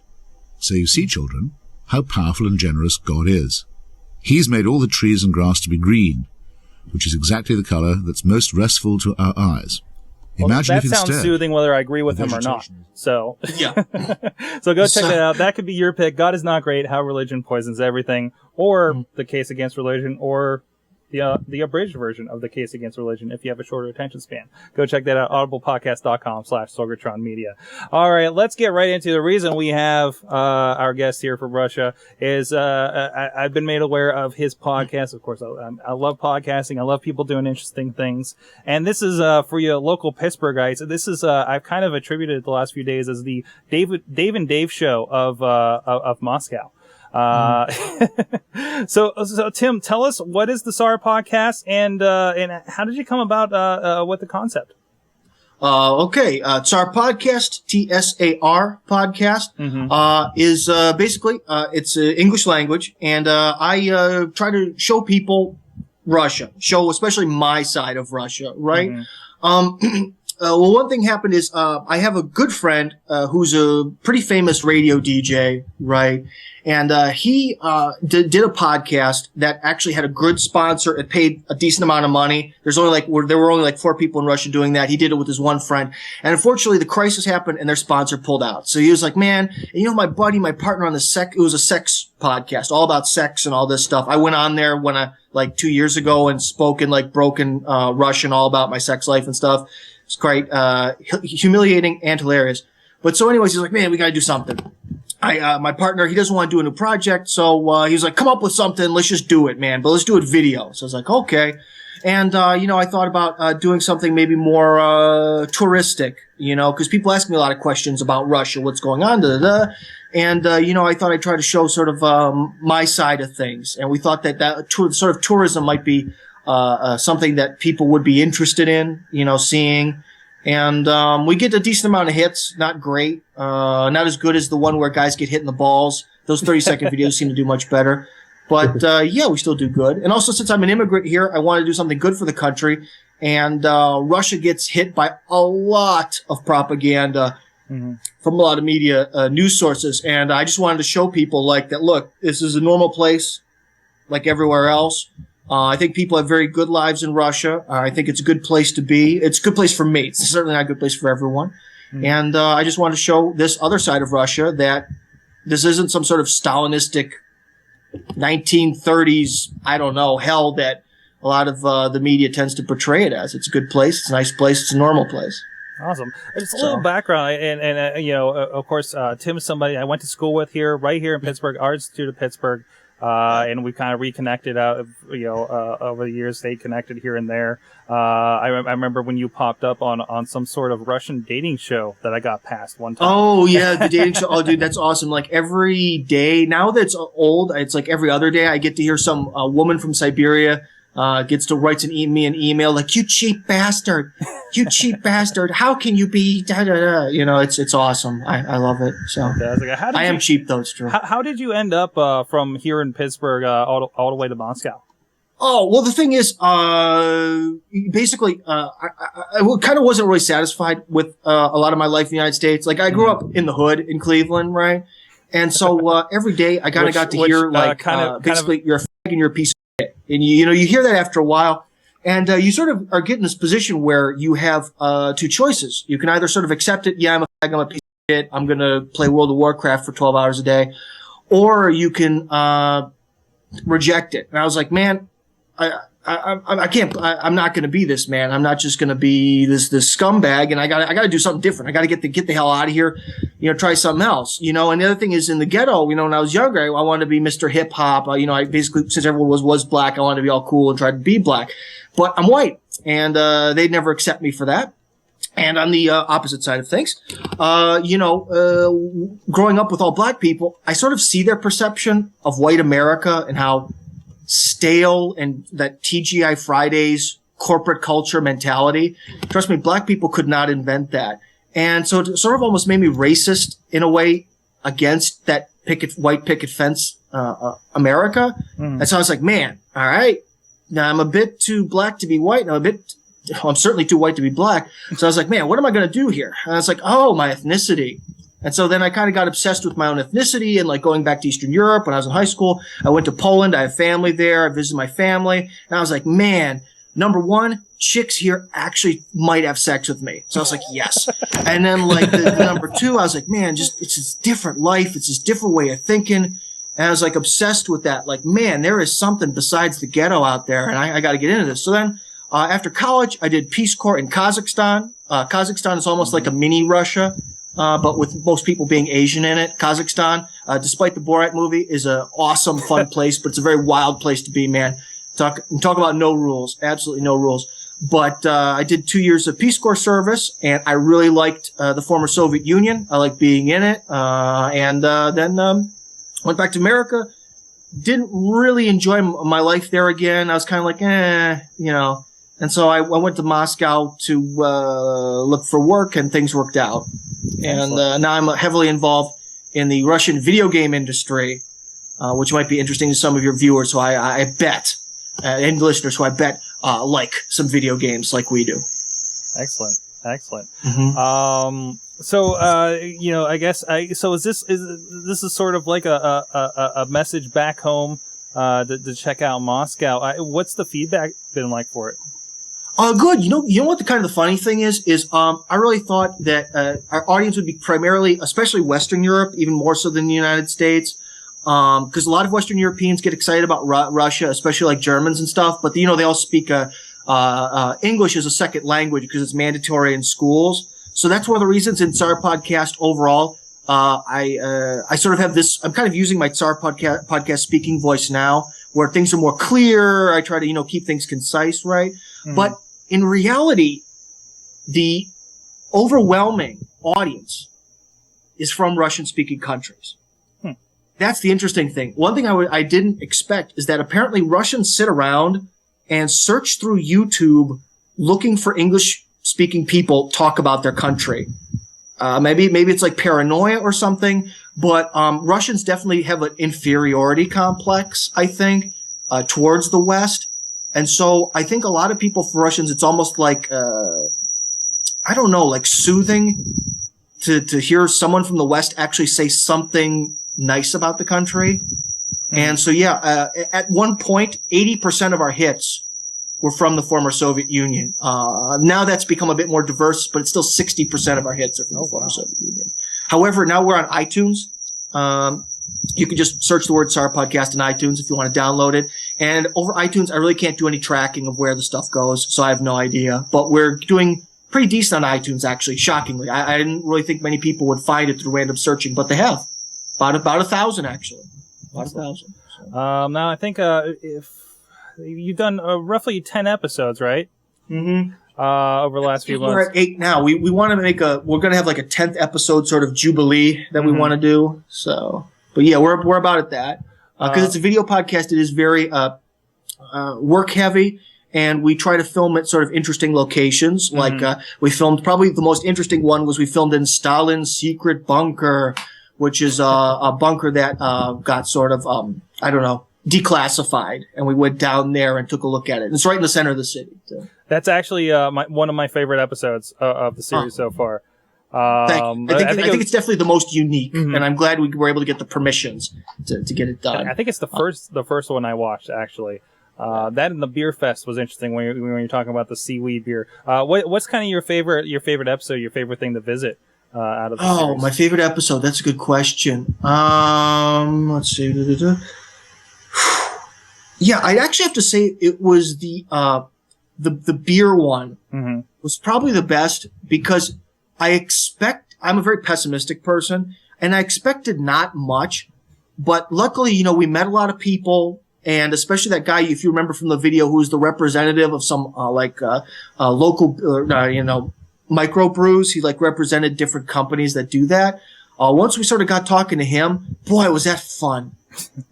"So you see, children, how powerful and generous God is. He's made all the trees and grass to be green, which is exactly the color that's most restful to our eyes. Imagine that if sounds instead, soothing whether I agree with him or not. So, yeah. So go check that out. That could be your pick. God is Not Great, How Religion Poisons Everything, or The Case Against Religion, or the abridged version of The Case Against Religion if you have a shorter attention span. Go check that out, audiblepodcast.com/SorgatronMedia. All right, let's get right into the reason we have our guest here from Russia is I've been made aware of his podcast. Of course, I love podcasting. I love people doing interesting things. And this is for you local Pittsburghites. This is I've kind of attributed the last few days as the Dave and Dave show of Moscow. So Tim, tell us, what is the SAR podcast and how did you come about with the concept? Okay. Tsar podcast, TSAR podcast, is basically it's English language, and I try to show people Russia, show especially my side of Russia, right? well, one thing happened is I have a good friend who's a pretty famous radio DJ, right? And he did a podcast that actually had a good sponsor. It paid a decent amount of money. There were only like 4 people in Russia doing that. He did it with his one friend. And unfortunately, the crisis happened and their sponsor pulled out. So he was like, man, my buddy, my partner on it was a sex podcast, all about sex and all this stuff. I went on there like 2 years ago and spoke in like broken Russian all about my sex life and stuff. It's quite humiliating and hilarious. But so anyways, he's like, man, we got to do something. My partner, he doesn't want to do a new project. So, he was like, come up with something. Let's just do it, man. But let's do it video. So I was like, okay. And, I thought about, doing something maybe more, touristic, cause people ask me a lot of questions about Russia, what's going on, And, I thought I'd try to show sort of, my side of things. And we thought that sort of tourism might be, something that people would be interested in, seeing. And we get a decent amount of hits, not great, not as good as the one where guys get hit in the balls. Those 30-second videos seem to do much better. But we still do good. And also, since I'm an immigrant here, I want to do something good for the country. And Russia gets hit by a lot of propaganda from a lot of media news sources. And I just wanted to show people like that, look, this is a normal place like everywhere else. I think people have very good lives in Russia. I think it's a good place to be. It's a good place for me. It's certainly not a good place for everyone. And I just want to show this other side of Russia that this isn't some sort of Stalinistic 1930s, hell that a lot of the media tends to portray it as. It's a good place. It's a nice place. It's a normal place. Awesome. Just a little background, and of course, Tim is somebody I went to school with right here in Pittsburgh, Art Institute of Pittsburgh. And we kind of reconnected over the years, stayed connected here and there. I remember when you popped up on some sort of Russian dating show that I got past one time. Oh, yeah, the dating show. Oh, dude, that's awesome. Like every day, now that it's old, it's like every other day I get to hear some woman from Siberia gets to write me an email like, you cheap bastard. You cheap bastard. How can you be da da da? It's awesome. I love it. So I am cheap though, it's true. How did you end up from here in Pittsburgh all the way to Moscow? Oh, well, the thing is, basically, I kind of wasn't really satisfied with a lot of my life in the United States. Like I grew up in the hood in Cleveland, right? And so every day I kind of got to hear basically you're a fag and you're a piece of shit. And you hear that after a while. And you sort of are getting this position where you have 2 choices. You can either sort of accept it, yeah, I'm a fag, I'm a piece of shit, I'm going to play World of Warcraft for 12 hours a day. Or you can reject it. And I was like, man, I can't, I'm not going to be this, man. I'm not just going to be this scumbag, and I got to do something different. I got to get the hell out of here, try something else, and the other thing is in the ghetto, when I was younger, I wanted to be Mr. Hip Hop. I basically, since everyone was black, I wanted to be all cool and try to be black, but I'm white, and, they'd never accept me for that. And on the opposite side of things, growing up with all black people, I sort of see their perception of white America and how stale and that TGI Fridays corporate culture mentality. Trust me, black people could not invent that. And so it sort of almost made me racist in a way against that white picket fence, America. And so I was like, man, all right, now I'm a bit too black to be white. And I'm certainly too white to be black. So I was like, man, what am I going to do here? And I was like, oh, my ethnicity. And so then I kind of got obsessed with my own ethnicity and like going back to Eastern Europe when I was in high school. I went to Poland. I have family there. I visited my family. And I was like, man, number one, chicks here actually might have sex with me. So I was like, yes. And then like the number 2, I was like, man, it's this different life. It's this different way of thinking. And I was like obsessed with that. Like, man, there is something besides the ghetto out there. And I got to get into this. So then, after college, I did Peace Corps in Kazakhstan. Kazakhstan is almost like a mini Russia. But with most people being Asian in it. Kazakhstan, despite the Borat movie, is an awesome, fun place, but it's a very wild place to be, man. Talk about no rules. Absolutely no rules. But I did 2 years of Peace Corps service, and I really liked the former Soviet Union. I liked being in it. And then went back to America. Didn't really enjoy my life there again. I was kind of like, And so I went to Moscow to look for work, and things worked out. And now I'm heavily involved in the Russian video game industry, which might be interesting to some of your viewers. So I bet, and listeners, who I bet like some video games like we do. Excellent. Excellent. Mhm. So, I guess so is this is sort of like a message back home to check out Moscow. What's the feedback been like for it? Good. You know what the kind of the funny thing is I really thought that our audience would be primarily, especially Western Europe, even more so than the United States, because a lot of Western Europeans get excited about Russia, especially like Germans and stuff. But they all speak English as a second language because it's mandatory in schools. So that's one of the reasons in Tsar Podcast overall, I sort of have this. I'm kind of using my Tsar podcast speaking voice now, where things are more clear. I try to keep things concise, right? Mm-hmm. But in reality, the overwhelming audience is from Russian-speaking countries. That's the interesting thing. One thing I didn't expect is that apparently Russians sit around and search through YouTube looking for English-speaking people talk about their country. Maybe it's like paranoia or something, but Russians definitely have an inferiority complex, I think, towards the West. And so I think a lot of people, for Russians, it's almost like, I don't know, like soothing to hear someone from the West actually say something nice about the country. And so, at one point, 80% of our hits were from the former Soviet Union. Now that's become a bit more diverse, but it's still 60% of our hits are from the former Soviet Union. However, now we're on iTunes. You can just search the word Tsar Podcast in iTunes if you want to download it. And over iTunes, I really can't do any tracking of where the stuff goes, so I have no idea. But we're doing pretty decent on iTunes, actually, shockingly. I didn't really think many people would find it through random searching, but they have. About 1,000, actually. About 1,000. So. Now, I think if you've done roughly 10 episodes, right? Mm-hmm. Over the last few months. We're at 8 now. We want to we're going to have like a 10th episode sort of jubilee that we want to do. So, but yeah, we're about at that. Because it's a video podcast, it is very work heavy, and we try to film at sort of interesting locations. Like we filmed, probably the most interesting one was we filmed in Stalin's secret bunker, which is a bunker that got sort of declassified, and we went down there and took a look at it. It's right in the center of the city. So. That's actually one of my favorite episodes of the series so far. Thank you. I think it's definitely the most unique, and I'm glad we were able to get the permissions to get it done. I think it's the first one I watched, actually. That and the beer fest was interesting when you're talking about the seaweed beer. What's kind of your favorite episode, your favorite thing to visit out of the series? My favorite episode. That's a good question. Let's see. Yeah, I'd actually have to say it was the beer one was probably the best, because I'm a very pessimistic person, and I expected not much, but luckily, we met a lot of people, and especially that guy, if you remember from the video, who was the representative of some local microbrews. He represented different companies that do that. Once we sort of got talking to him, boy, was that fun.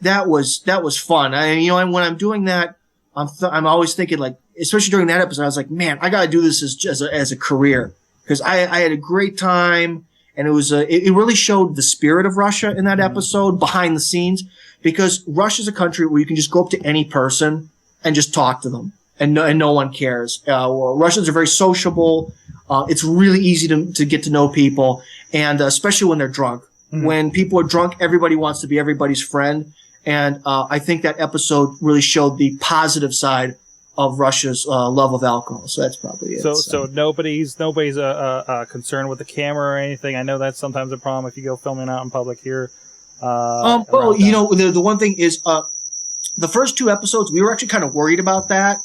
That was fun. And when I'm doing that, I'm always thinking, especially during that episode, I was like, man, I got to do this as a career, because I had a great time, and it really showed the spirit of Russia in that episode behind the scenes, because Russia's a country where you can just go up to any person and just talk to them, and no one cares. Russians are very sociable. It's really easy to get to know people, and especially when they're drunk. When people are drunk, everybody wants to be everybody's friend. And I think that episode really showed the positive side of Russia's love of alcohol. So that's probably it. So nobody's concerned with the camera or anything. I know that's sometimes a problem if you go filming out in public here. The one thing is, the first 2 episodes, we were actually kind of worried about that.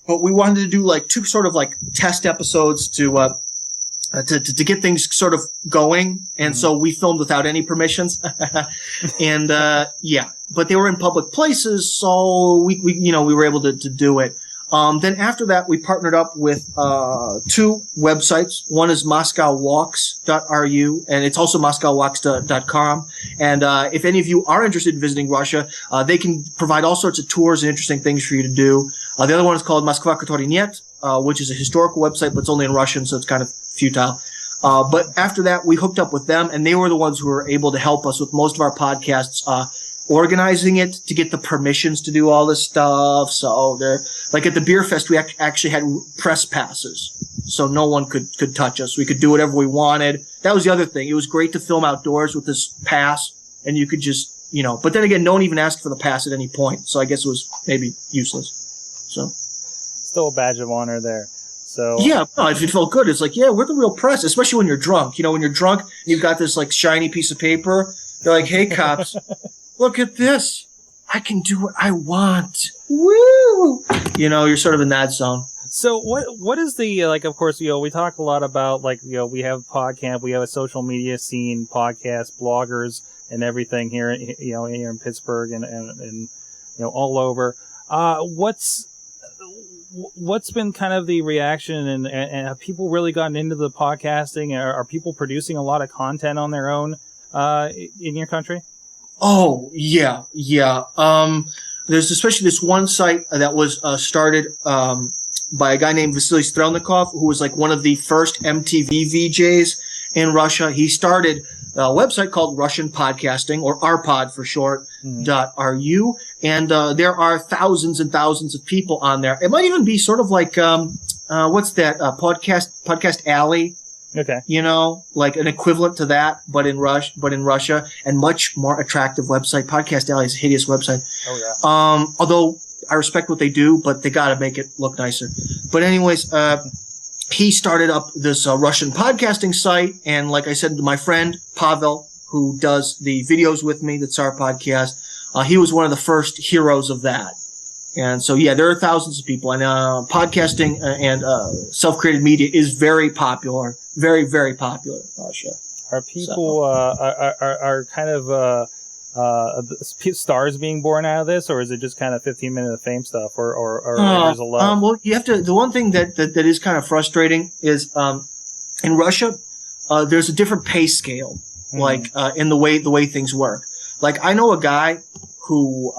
But we wanted to do 2 sort of test episodes to get things sort of going, and so we filmed without any permissions, and but they were in public places, so we were able to do it. Then after that, we partnered up with 2 websites. One is MoscowWalks.ru, and it's also MoscowWalks.com. And if any of you are interested in visiting Russia, they can provide all sorts of tours and interesting things for you to do. The other one is called Moskva Которой Нет, which is a historical website, but it's only in Russian, so it's kind of futile. But after that, we hooked up with them, and they were the ones who were able to help us with most of our podcasts, organizing it to get the permissions to do all this stuff. So they're at the beer fest, we actually had press passes. so no one could touch us. We could do whatever we wanted. That was the other thing. It was great to film outdoors with this pass, and you could just, but then again, no one even asked for the pass at any point, so I guess it was maybe useless. So Still a badge of honor there. So yeah, no, it felt good. It's like, yeah, we're the real press, especially when you're drunk. When you're drunk and you've got this like shiny piece of paper, you're like, hey cops, look at this. I can do what I want. Woo! You're sort of in that zone. So what is the, of course, we talk a lot about, we have podcast, we have a social media scene, podcast, bloggers, and everything here, here in Pittsburgh and all over. What's been kind of the reaction, and have people really gotten into the podcasting? Are people producing a lot of content on their own in your country? Oh, yeah. There's especially this one site that was started by a guy named Vasily Strelnikov, who was like one of the first MTV VJs in Russia. He started a website called Russian Podcasting, or RPod for short, .ru, and there are thousands and thousands of people on there. It might even be sort of like what's that podcast Alley? Okay. Like an equivalent to that, but in Russia, and much more attractive website. Podcast Alley is a hideous website. Oh yeah. Although I respect what they do, but they gotta make it look nicer. But anyways, he started up this Russian podcasting site, and like I said, my friend Pavel, who does the videos with me, the Tsar podcast, he was one of the first heroes of that. And so, yeah, there are thousands of people, and podcasting and self-created media is very popular, very, very popular in Russia. Are people are kind of stars being born out of this, or is it just kind of 15 minutes of fame stuff, or there's a lot? Well, you have to. The one thing that is kind of frustrating is in Russia, there's a different pay scale, like in the way things work. Like I know a guy who,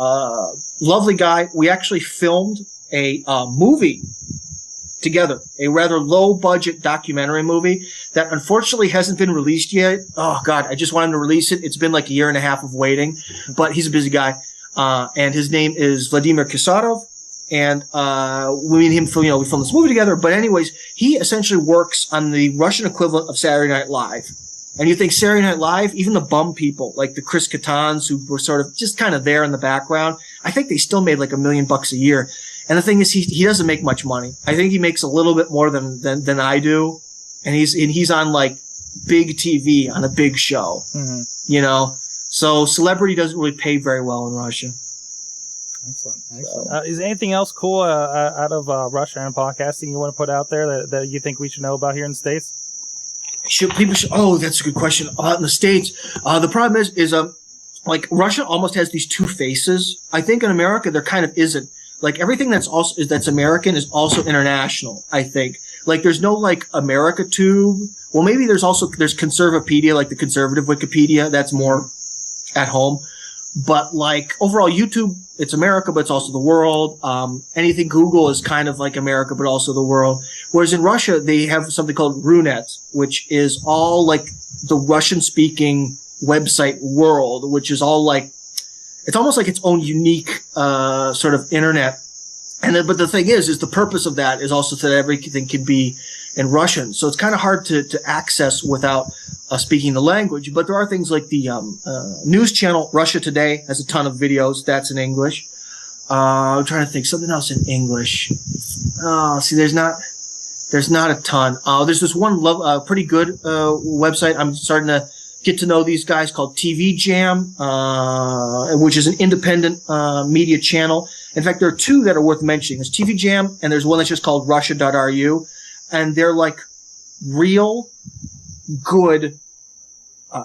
lovely guy. We actually filmed a movie together, a rather low budget documentary movie that unfortunately hasn't been released yet. Oh God, I just want him to release it. It's been like a year and a half of waiting, but he's a busy guy. And his name is Vladimir Kisarov. And, we and him, we filmed this movie together. But anyways, he essentially works on the Russian equivalent of Saturday Night Live. And you think Saturday Night Live, even the bum people, like the Chris Cretaz, who were sort of just kind of there in the background, I think they still made like $1 million a year. And the thing is, he doesn't make much money. I think he makes a little bit more than I do. And he's on like big TV on a big show, So celebrity doesn't really pay very well in Russia. Excellent. Is there anything else cool out of Russia and podcasting you want to put out there that you think we should know about here in the States? People should. Oh, that's a good question. In the States, the problem is like Russia almost has these two faces. I think in America there kind of isn't. Like everything that's American is also international. I think like there's no like America Tube. Well, maybe there's Conservapedia, like the conservative Wikipedia. That's more at home. But like overall YouTube, it's America, but it's also the world. Anything Google is kind of like America, but also the world. Whereas in Russia, they have something called Runet, which is all like the Russian speaking website world, which is all like, it's almost like its own unique, sort of internet. And then, but the thing is the purpose of that is also so that everything can be in Russian. So it's kind of hard to access without speaking the language. But there are things like the news channel Russia Today has a ton of videos. That's in English. I'm trying to think something else in English. See, there's not a ton. There's this one pretty good website. I'm starting to get to know these guys called TV Jam, which is an independent media channel. In fact, there are two that are worth mentioning. There's TV Jam, and there's one that's just called Russia.ru. And they're like real good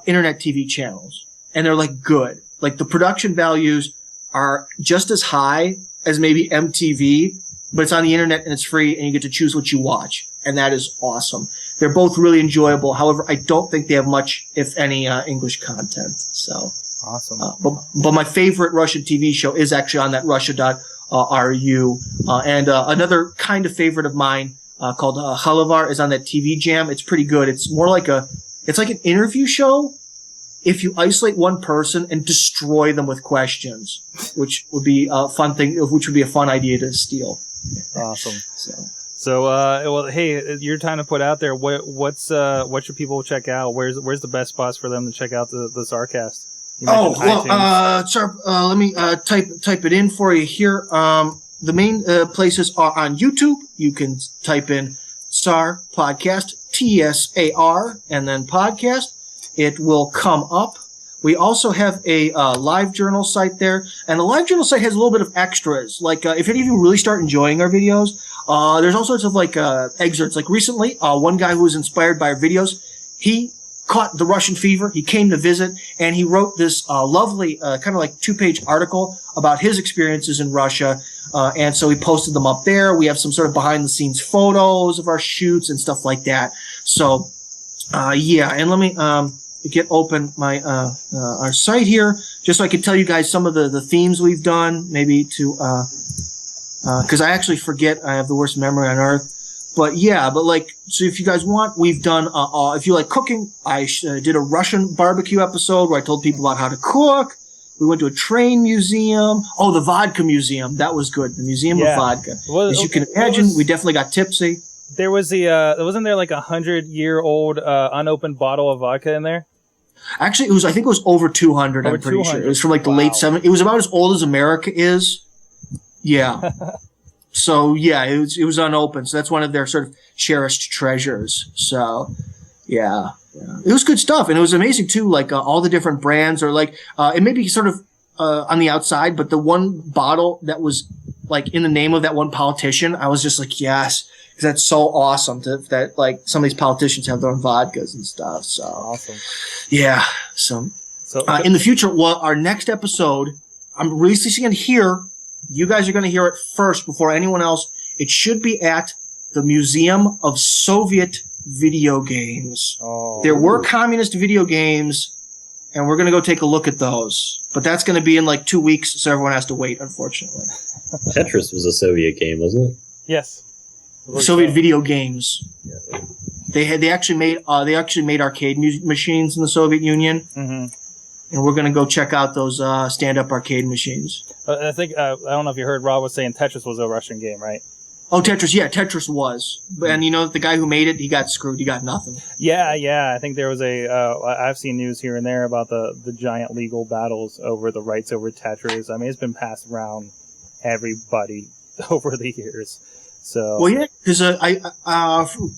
internet TV channels. And they're like good. Like the production values are just as high as maybe MTV, but it's on the internet and it's free and you get to choose what you watch. And that is awesome. They're both really enjoyable. However, I don't think they have much, if any, English content. So awesome. But my favorite Russian TV show is actually on that Russia.ru. And another kind of favorite of mine called Halavar is on that TV Jam. It's pretty good. It's more like it's like an interview show if you isolate one person and destroy them with questions, which would be a fun thing, which would be a fun idea to steal. Awesome. So, well, hey, your time to put out there. What should people check out? Where's the best spots for them to check out the Sarcast? Let me type it in for you here. The main places are on YouTube. You can type in SAR Podcast, TSAR, and then podcast. It will come up. We also have a live journal site there, and the live journal site has a little bit of extras. Like if any of you really start enjoying our videos, there's all sorts of like excerpts. Like recently, one guy who was inspired by our videos, he caught the Russian fever. He came to visit, and he wrote this lovely kind of like 2-page article about his experiences in Russia. And so we posted them up there. We have some sort of behind-the-scenes photos of our shoots and stuff like that. So, yeah. And let me get open my our site here, just so I can tell you guys some of the themes we've done, maybe to because I actually forget. I have the worst memory on earth. But yeah, so if you guys want, we've done, if you like cooking, I did a Russian barbecue episode where I told people about how to cook. We went to a train museum. Oh, the vodka museum. That was good. The Museum of Vodka. As you can imagine, we definitely got tipsy. There was wasn't there like 100-year-old unopened bottle of vodka in there? Actually, I think it was over 200, I'm pretty sure. It was from like the late 70s. It was about as old as America is. Yeah. So yeah, it was unopened. So that's one of their sort of cherished treasures. So yeah, it was good stuff, and it was amazing too. Like all the different brands, or like it may be sort of on the outside, but the one bottle that was like in the name of that one politician, I was just like, yes, because that's so awesome that like some of these politicians have their own vodkas and stuff. So awesome. Yeah. So in the future, our next episode, I'm releasing it here. You guys are going to hear it first before anyone else. It should be at the Museum of Soviet Video Games. Oh. There were communist video games, and we're going to go take a look at those. But that's going to be in like 2 weeks, so everyone has to wait, unfortunately. Tetris was a Soviet game, wasn't it? Yes. Soviet video games. Yeah. They actually made arcade machines in the Soviet Union. Mm-hmm. And we're going to go check out those stand-up arcade machines. I think, I don't know if you heard, Rob was saying Tetris was a Russian game, right? Oh, Tetris, yeah, Tetris was. And you know, the guy who made it, he got screwed. He got nothing. Yeah. I think there was I've seen news here and there about the giant legal battles over the rights over Tetris. I mean, it's been passed around everybody over the years. So. Well, yeah, because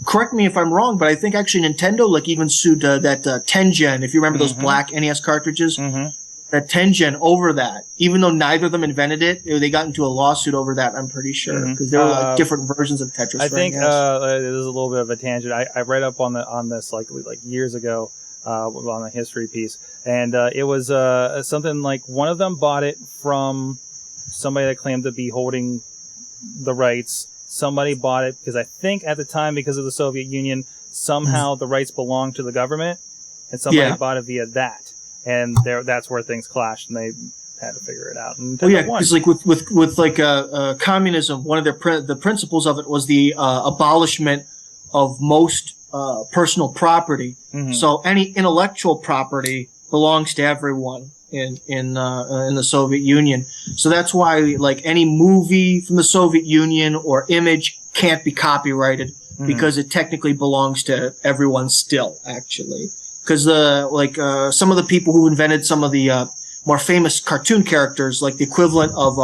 correct me if I'm wrong, but I think actually Nintendo like even sued that Tengen, if you remember those black NES cartridges, that Tengen over that. Even though neither of them invented it, they got into a lawsuit over that. I'm pretty sure because there were like different versions of Tetris. I think this is a little bit of a tangent. I read up on this like years ago on a history piece, and it was something like one of them bought it from somebody that claimed to be holding the rights. Somebody bought it because I think at the time, because of the Soviet Union, somehow the rights belonged to the government, and somebody bought it via that, and that's where things clashed, and they had to figure it out. And because like with like communism, one of the principles of it was the abolishment of most personal property. So any intellectual property belongs to everyone in the Soviet Union. So that's why like any movie from the Soviet Union or image can't be copyrighted because it technically belongs to everyone still, actually. Because some of the people who invented some of the more famous cartoon characters, like the equivalent of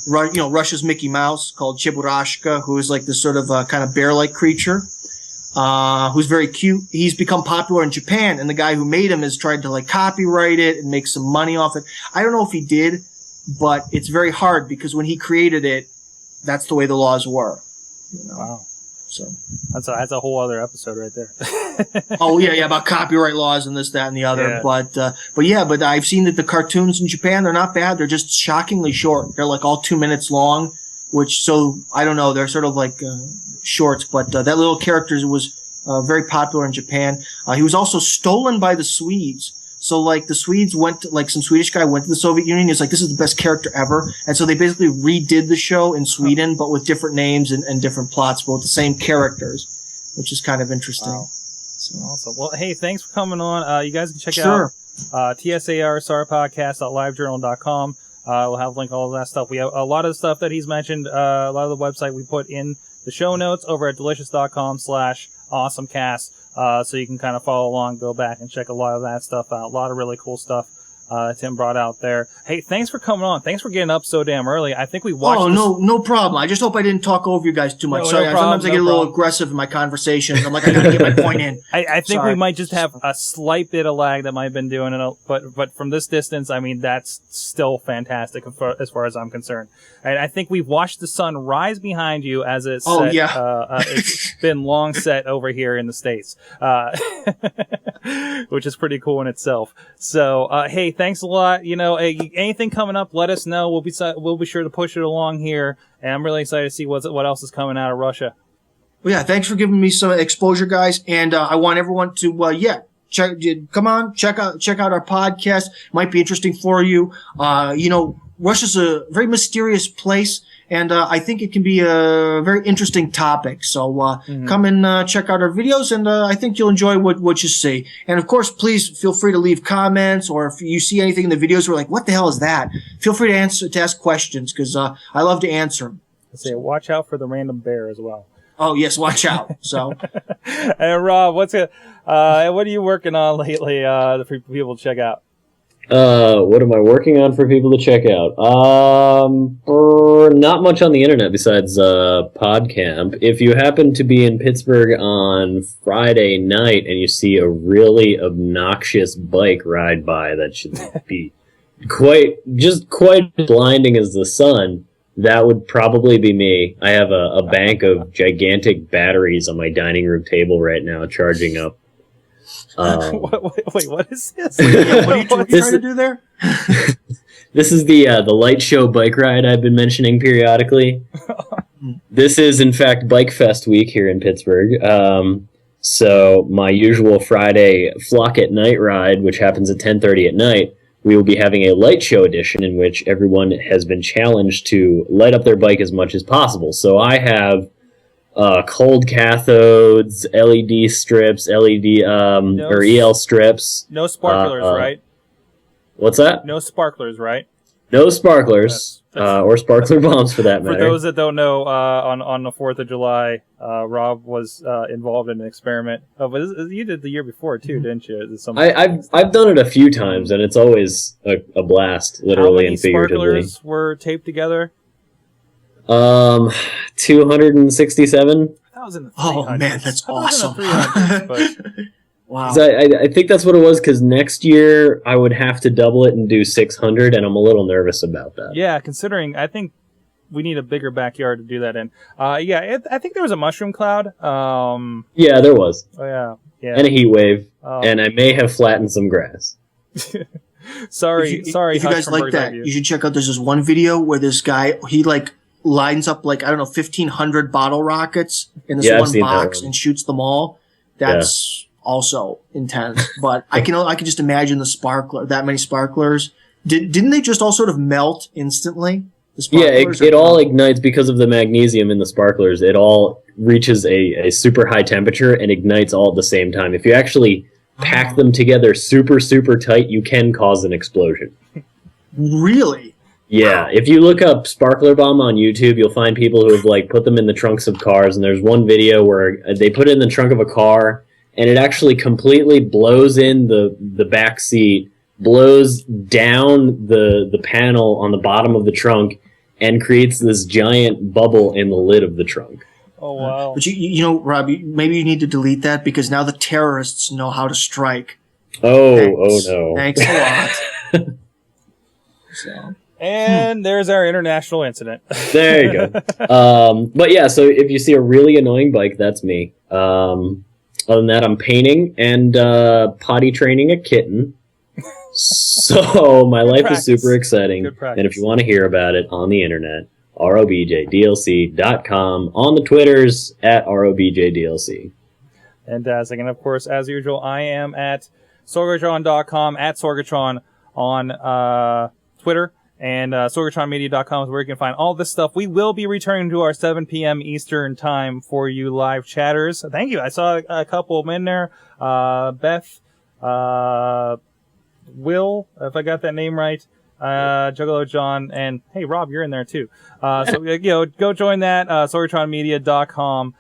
Russia's Mickey Mouse, called Cheburashka, who is like this sort of kind of bear-like creature. Who's very cute. He's become popular in Japan, and the guy who made him has tried to like copyright it and make some money off it. I don't know if he did, but it's very hard because when he created it, that's the way the laws were. You know? Wow. So that's a whole other episode right there. Oh yeah, about copyright laws and this, that, and the other. Yeah. But I've seen that the cartoons in Japan, they're not bad. They're just shockingly short. They're like all 2 minutes long, so I don't know. They're sort of like shorts, but that little character was very popular in Japan. He was also stolen by the Swedes. So like the Swedes some Swedish guy went to the Soviet Union. He was like, this is the best character ever. And so they basically redid the show in Sweden, but with different names and different plots, but with the same characters, which is kind of interesting. Wow. So. Awesome. Well, hey, thanks for coming on. You guys can check out TSAR Podcast.livejournal.com. We'll have a link to all of that stuff. We have a lot of the stuff that he's mentioned, a lot of the website we put in the show notes over at delicious.com/awesomecast. So you can kind of follow along, go back and check a lot of that stuff out. A lot of really cool stuff Tim brought out there. Hey, thanks for coming on. Thanks for getting up so damn early. I think we watched. Oh, no problem. I just hope I didn't talk over you guys too much. Sorry, sometimes I get a little aggressive in my conversations. I'm like, I gotta get my point in. I think we might just have a slight bit of lag that might have been doing it, but from this distance, I mean, that's still fantastic as far as I'm concerned. And I think we've watched the sun rise behind you as it's set. Oh, yeah. It's been long set over here in the States, which is pretty cool in itself. So, hey, thanks a lot. You know, anything coming up, let us know. We'll be sure to push it along here. And I'm really excited to see what else is coming out of Russia. Well, yeah, thanks for giving me some exposure, guys. And I want everyone to, come on, check out our podcast. Might be interesting for you. Russia's a very mysterious place, and I think it can be a very interesting topic. So come and check out our videos, and I think you'll enjoy what you see. And of course, please feel free to leave comments, or if you see anything in the videos where like, what the hell is that? Feel free to ask questions, because I love to answer them. Say, watch out for the random bear as well. Oh yes, watch out. So, and Rob, what are you working on lately for people to check out? What am I working on for people to check out? Not much on the internet besides PodCamp. If you happen to be in Pittsburgh on Friday night and you see a really obnoxious bike ride by that should be quite blinding as the sun, that would probably be me. I have a bank of gigantic batteries on my dining room table right now, charging up. Wait, what is this? Yeah, what are you trying to do there? This is the light show bike ride I've been mentioning periodically. This is, in fact, Bike Fest week here in Pittsburgh. So my usual Friday Flock at Night ride, which happens at 10:30 at night, we will be having a light show edition in which everyone has been challenged to light up their bike as much as possible. So I have cold cathodes, LED strips, or EL strips. No sparklers, right? What's that? No sparklers, right? No sparklers, or sparkler bombs for that matter. For those that don't know, on the 4th of July, Rob was involved in an experiment. Oh, but you did the year before too, didn't you? I've done it a few times, and it's always a blast, literally and figuratively. How many sparklers were taped together? 267. That was in the 300s. Oh man, that's awesome. Wow. I think that's what it was, because next year I would have to double it and do 600, and I'm a little nervous about that. Yeah, considering I think we need a bigger backyard to do that in. I think there was a mushroom cloud. Yeah, there was. Oh yeah. And a heat wave, and I may have flattened some grass. Sorry. If you guys like that, you should check out. There's this one video where this guy lines up 1,500 bottle rockets in this one box and shoots them all. That's also intense. But I can just imagine that many sparklers. Didn't they just all sort of melt instantly? Yeah, it all ignites because of the magnesium in the sparklers. It all reaches a super high temperature and ignites all at the same time. If you actually pack them together super, super tight, you can cause an explosion. Really? Yeah, if you look up sparkler bomb on YouTube, you'll find people who have put them in the trunks of cars, and there's one video where they put it in the trunk of a car, and it actually completely blows in the back seat, blows down the panel on the bottom of the trunk, and creates this giant bubble in the lid of the trunk. Oh, wow. But you know, Rob, maybe you need to delete that, because now the terrorists know how to strike. Oh no. Thanks a lot. So. And there's our international incident. There you go. But yeah, so if you see a really annoying bike, that's me. Other than that, I'm painting and potty training a kitten. So my life is super exciting. And if you want to hear about it on the internet, robjdlc.com, on the Twitters at robjdlc. Fantastic. And of course, as usual, I am at sorgatron.com, at sorgatron on Twitter. And sorgatronmedia.com is where you can find all this stuff. We will be returning to our 7 p.m. Eastern time for you live chatters. Thank you. I saw a couple of them in there. Beth, Will, if I got that name right. Juggalo John, and hey, Rob, you're in there too. So go join that. SorgatronMedia.com.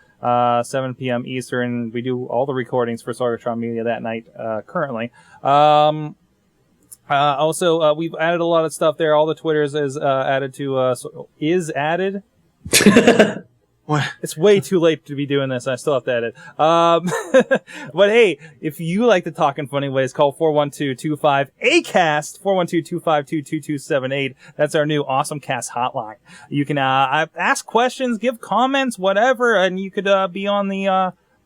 7 p.m. Eastern. We do all the recordings for Sorgatron Media that night, currently. Also, we've added a lot of stuff there. All the Twitters is added to, is added. What? It's way too late to be doing this. I still have to edit. But hey, if you like to talk in funny ways, call 412-25-ACAST, 412-252-2278. That's our new AwesomeCast hotline. You can ask questions, give comments, whatever, and you could be on the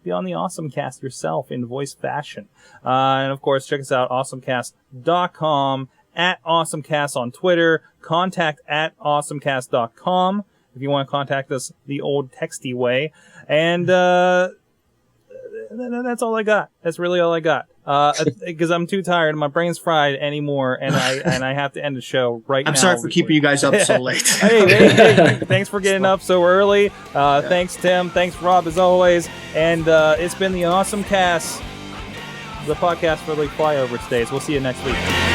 AwesomeCast yourself in voice fashion. And of course, check us out, awesomecast.com, at AwesomeCast on Twitter, contact at awesomecast.com. If you want to contact us the old texty way. And that's all I got. That's really all I got. Because I'm too tired and my brain's fried anymore, and I have to end the show right now. I'm sorry for keeping you guys up so late. hey, thanks for getting up so early. Thanks, Tim. Thanks, Rob, as always. And it's been the Awesome Cast, the podcast for the flyover stays. We'll see you next week.